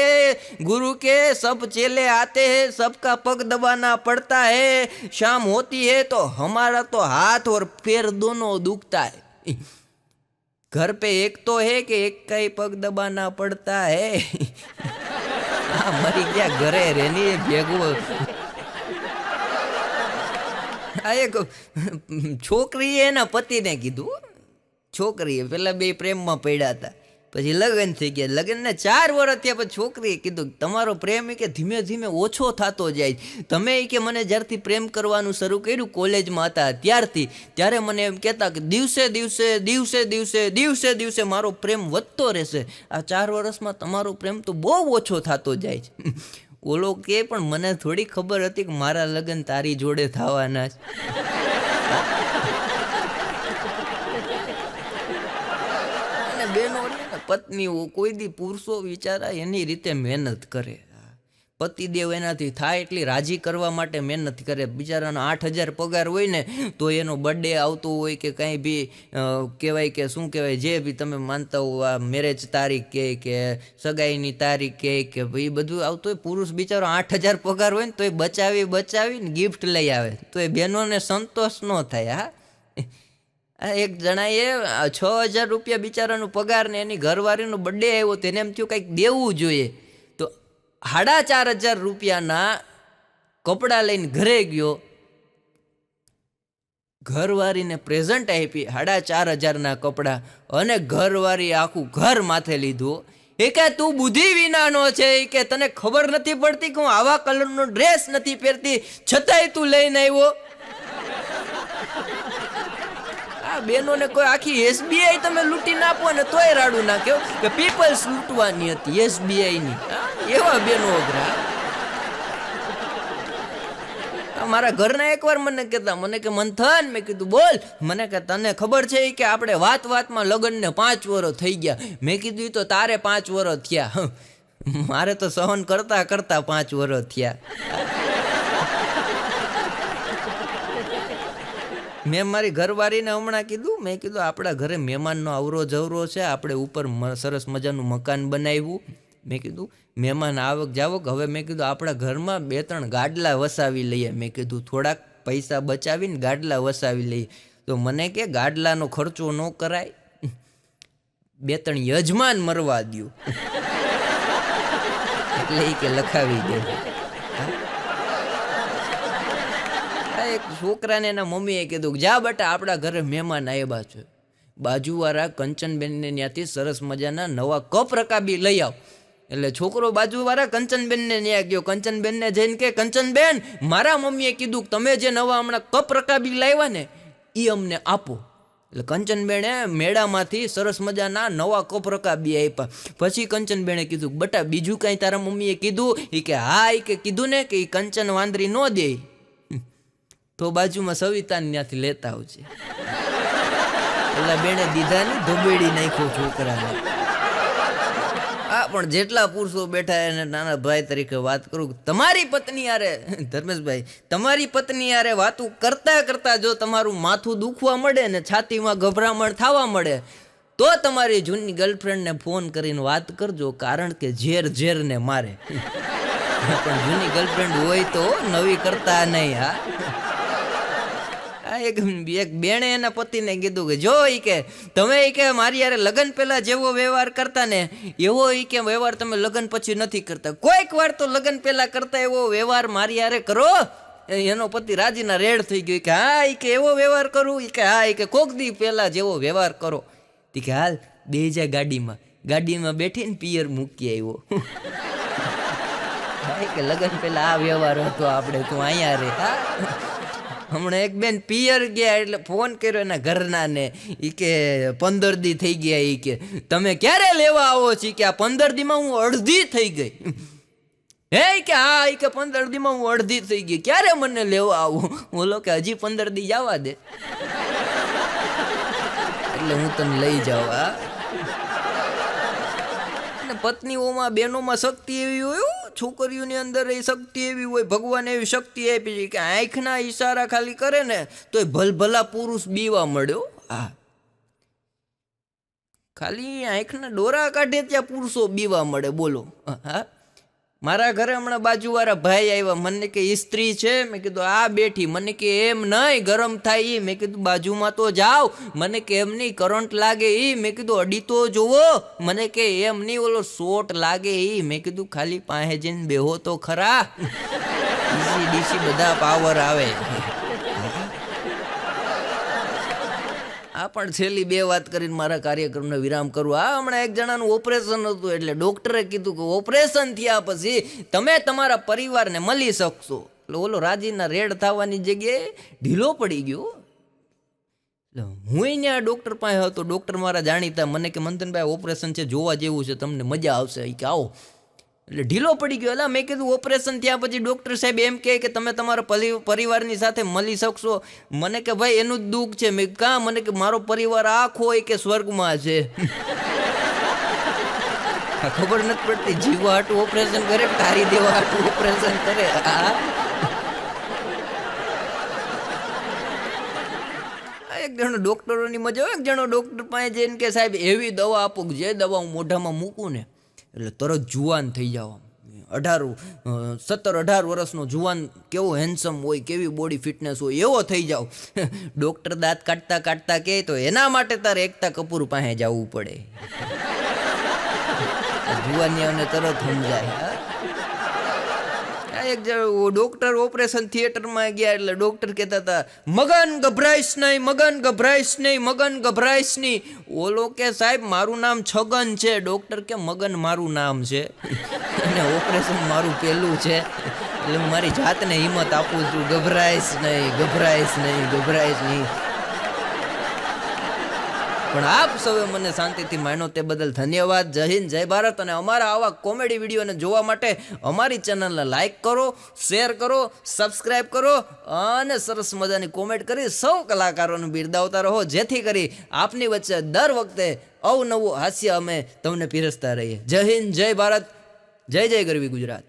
A: ગુરુ કે સબ ચેલે આતે હે, सबका पग दबाना पड़ता है, शाम होती है तो हमारा तो हाथ और पैर दोनों दुखता है. घर पे एक तो है कि एक का ही पग दबाना पड़ता है. मरी गया घरे रेनी ભેગું. આ એક છોકરીએ એના પતિને કીધું, છોકરીએ પેલા બે પ્રેમમાં પડ્યા હતા, પછી લગ્ન થઈ ગયા. લગ્નને 4 વર્ષ થયા પછી છોકરીએ કીધું તમારો પ્રેમ કે ધીમે ધીમે ઓછો થતો જાય. તમે કે મને જ્યારથી પ્રેમ કરવાનું શરૂ કર્યું કોલેજમાં હતા ત્યારથી, ત્યારે મને એમ કહેતા કે દિવસે દિવસે મારો પ્રેમ વધતો રહેશે. આ 4 વર્ષમાં તમારો પ્રેમ તો બહુ ઓછો થતો જાય છે. ઓલો કે પણ મને થોડી ખબર હતી કે મારા લગ્ન તારી જોડે થવાના છે. અને બેનો પત્નીઓ કોઈ દી પુરુષો વિચારા એની રીતે મહેનત કરે. પતિદેવ એનાથી થાય એટલી રાજી કરવા માટે મહેનત કરે. બિચારાનો 8,000 પગાર હોય ને તો એનો બર્થડે આવતો હોય કે કંઈ બી કહેવાય કે શું કહેવાય, જે બી તમે માનતા હો, આ મેરેજ તારીખ કે સગાઈની તારીખ કે ભાઈ બધું આવતું હોય. પુરુષ બિચારો 8,000 પગાર હોય ને તો એ બચાવીને ગિફ્ટ લઈ આવે તો એ બહેનોને સંતોષ ન થાય. હા, એક જણાએ 6,000 રૂપિયા બિચારાનો પગાર ને એની ઘરવાળીનો બર્થડે આવ્યો તેને એમ થયું કંઈક દેવું જોઈએ, તો 4,500 રૂપિયાના કપડાં લઈને ઘરે ગયો. ઘરવાળીને પ્રેઝન્ટ આપી 4,500ના કપડાં, અને ઘરવાળી આખું ઘર માથે લીધું. એ કે તું બુદ્ધિ વિનાનો છે, એ કે તને ખબર નથી પડતી કે હું આવા કલરનો ડ્રેસ નથી પહેરતી છતાંય તું લઈને આવ્યો. આ બેનોને કોઈ આખી SBI તમે લૂંટી નાખો ને તોય રાડું નાખ્યો કે પીપલ્સ લૂંટવાની હતી SBIની. એવા બેનો અઘરા. મારા ઘરના એકવાર મને કહેતા, મને કે મંથન, મેં કીધું બોલ. મને કે તને ખબર છે કે આપણે વાતમાં લગ્નને 5 વર્ષ થઈ ગયા. મેં કીધું તો તારે 5 વર્ષ થયા, મારે તો સહન કરતા 5 વર્ષ થયા. મેં મારી ઘરવાળીને હમણાં કીધું, મેં કીધું આપણા ઘરે મહેમાનનો અવરો જવરો છે, આપણે ઉપર સરસ મજાનું મકાન બનાવ્યું. મેં કીધું મહેમાન આવક જાવક, હવે મેં કીધું આપણા ઘરમાં 2-3 ગાડલા વસાવી લઈએ. મેં કીધું થોડાક પૈસા બચાવીને ગાડલા વસાવી લઈએ. તો મને કે ગાડલાનો ખર્ચો ન કરાય, 2-3 યજમાન મરવા દ્યો. એટલે એ કે લખાવી દે. એક છોકરાને એના મમ્મીએ કીધું જા બેટા આપણા ઘરે મહેમાન આવ્યા છે, બાજુવાળા કંચનબેનને ત્યાંથી સરસ મજાના નવા કપ રકાબી લઈ આવ. એટલે છોકરો બાજુવાળા કંચનબેનને ત્યાં ગયો. કંચનબેનને જઈને કે કંચનબેન મારા મમ્મીએ કીધું તમે જે નવા હમણાં કપ રકાબી લાવ્યા ને એ અમને આપો. એટલે કંચનબેને મેળામાંથી સરસ મજાના નવા કપ રકાબી આપ્યા. પછી કંચનબેને કીધું બટા બીજું કાંઈ તારા મમ્મીએ કીધું? એ કે હા, એ કે કીધું ને કે એ કંચન વાંદરી ન દે તો બાજુમાં સવિતાને ત્યાંથી લેતા આવજે. એટલે બેને દીધા ને ધોબેડી નાખ્યો છોકરાને. હા, પણ જેટલા પુરુષો બેઠા એને નાના ભાઈ તરીકે વાત કરું, તમારી પત્ની યારે ધર્મેશભાઈ, તમારી પત્ની યારે વાતું કરતા કરતા જો તમારું માથું દુખવા મળે ને છાતીમાં ગભરામણ થવા મળે તો તમારી જૂની ગર્લફ્રેન્ડને ફોન કરીને વાત કરજો, કારણ કે ઝેર ઝેરને મારે. પણ જૂની ગર્લફ્રેન્ડ હોય તો નવી કરતા નહીં. હા, એક બેણે એના પતિને કીધું કે જો ઈ કે તમે ઈ કે મારી યારે લગ્ન પહેલા જેવો વ્યવહાર કરતા ને એવો ઈ કે વ્યવહાર તમે લગ્ન પછી નથી કરતા. કોઈક વાર તો લગ્ન પહેલા કરતા એવો વ્યવહાર મારી યારે કરો. એનો પતિ રાજીના રેડ થઈ ગયો કે હા, ઈ કે એવો વ્યવહાર કરું? ઈ કે હા, ઈ કે કોક દી પહેલા જેવો વ્યવહાર કરો. તી કે હાલ બે જા ગાડીમાં બેઠીને પિયર મૂકી આવ્યો. કે લગ્ન પહેલા આ વ્યવહાર હતો આપણે, તું અહીંયા રે. હા, હમણાં એક બેન પિયર ગયા એટલે ફોન કર્યો એના ઘરના ને, એ કે 15 દી થઈ ગયા. એ કે તમે ક્યારે લેવા આવો છો? કે આ 15 દીમાં હું અડધી થઈ ગઈ. હે કે હા, એ કે 15 દીમાં હું અડધી થઈ ગઈ, ક્યારે મને લેવા આવું? બોલો કે હજી 15 દી જવા દે એટલે હું તને લઈ જાઉં. હા, પત્નીઓમાં બહેનોમાં શક્તિ એવી હોય, છોકરીઓની અંદર એ શક્તિ એવી હોય, ભગવાન એવી શક્તિ આપી છે કે આંખના ઈશારા ખાલી કરે ને તો એ ભલભલા પુરુષ બીવા મળ્યો. હા, ખાલી આંખના ડોરા કાઢે ત્યાં પુરુષો બીવા મળે. બોલો. હા, મારા ઘરે હમણાં બાજુવાળા ભાઈ આવ્યા, મને કે સ્ત્રી છે? મેં કીધું આ બેઠી. મને કે એમ નહીં, ગરમ થાય એ. મેં કીધું બાજુમાં તો જાઓ. મને કે એમ નહીં, કરંટ લાગે એ. મેં કીધું અડી તો જુઓ. મને કે એમ નહીં, ઓલો શોટ લાગે એ. મેં કીધું ખાલી પાસે જઈને બેહો તો ખરા, ડીસી ડીસી બધા પાવર આવે. આ પણ છેલ્લી 2 વાત કરીને મારા કાર્યક્રમને વિરામ કરું. આ હમણાં એક જણાનું ઓપરેશન હતું એટલે ડૉક્ટરે કીધું કે ઓપરેશન થયા પછી તમે તમારા પરિવારને મળી શકશો. એટલે ઓલો રાજીના રેડ થવાની જગ્યાએ ઢીલો પડી ગયો. એટલે હું ત્યાં ડૉક્ટર પાસે હતો. ડૉક્ટર મારા જાણીતા, મને કે મંથનભાઈ ઓપરેશન છે, જોવા જેવું છે, તમને મજા આવશે. એ કે આવો. એટલે ઢીલો પડી ગયો. એટલે મેં કીધું ઓપરેશન થયા પછી ડૉક્ટર સાહેબ એમ કહે કે તમે તમારા પરિવારની સાથે મળી શકશો. મને કે ભાઈ એનું જ દુઃખ છે. મેં કાં? મને કે મારો પરિવાર આખો હોય કે સ્વર્ગમાં છે. ખબર નથી પડતી, જીવવા હાટું ઓપરેશન કરે, તારી દેવા હાટું ઓપરેશન કરે. એક જણો ડૉક્ટરોની મજા હોય. એક જણો ડૉક્ટર પાસે જઈને કે સાહેબ એવી દવા આપો જે દવા હું મોઢામાં મૂકું ને એટલે તરત જુવાન થઈ જાવ. 17-18 વર્ષનો જુવાન કેવો હેન્ડસમ હોય, કેવી બોડી ફિટનેસ હોય, એવો થઈ જાવ. ડૉક્ટર દાંત કાઢતા કાઢતા કહે તો એના માટે તારે એકતા કપૂર પાસે જવું પડે. જુવાનીઓને તરત સમજાય. એક ડૉક્ટર ઓપરેશન થિયેટરમાં ગયા એટલે ડૉક્ટર કહેતા હતા મગન ગભરાઈશ નહીં, મગન ગભરાઈશ નહીં, મગન ગભરાઈશ નહીં. ઓલો કે સાહેબ મારું નામ છગન છે. ડૉક્ટર કે મગન મારું નામ છે અને ઓપરેશન મારું પહેલું છે, એટલે હું મારી જાતને હિંમત આપું છું, ગભરાઈશ નહીં, ગભરાઈશ નહીં, ગભરાઈશ નહીં. પણ આપ સૌએ મને શાંતિથી માન્યો તે બદલ ધન્યવાદ. જય હિન્દ, જય ભારત. અને અમારા આવા કોમેડી વિડીયોને જોવા માટે અમારી ચેનલને લાઈક કરો, શેર કરો, સબસ્ક્રાઈબ કરો અને સરસ મજાની કોમેન્ટ કરી સૌ કલાકારોને બિરદાવતા રહો, જેથી કરી આપની વચ્ચે દર વખતે અવનવું હાસ્ય અમે તમને પીરસતા રહીએ. જય હિન્દ, જય ભારત, જય જય ગરવી ગુજરાત.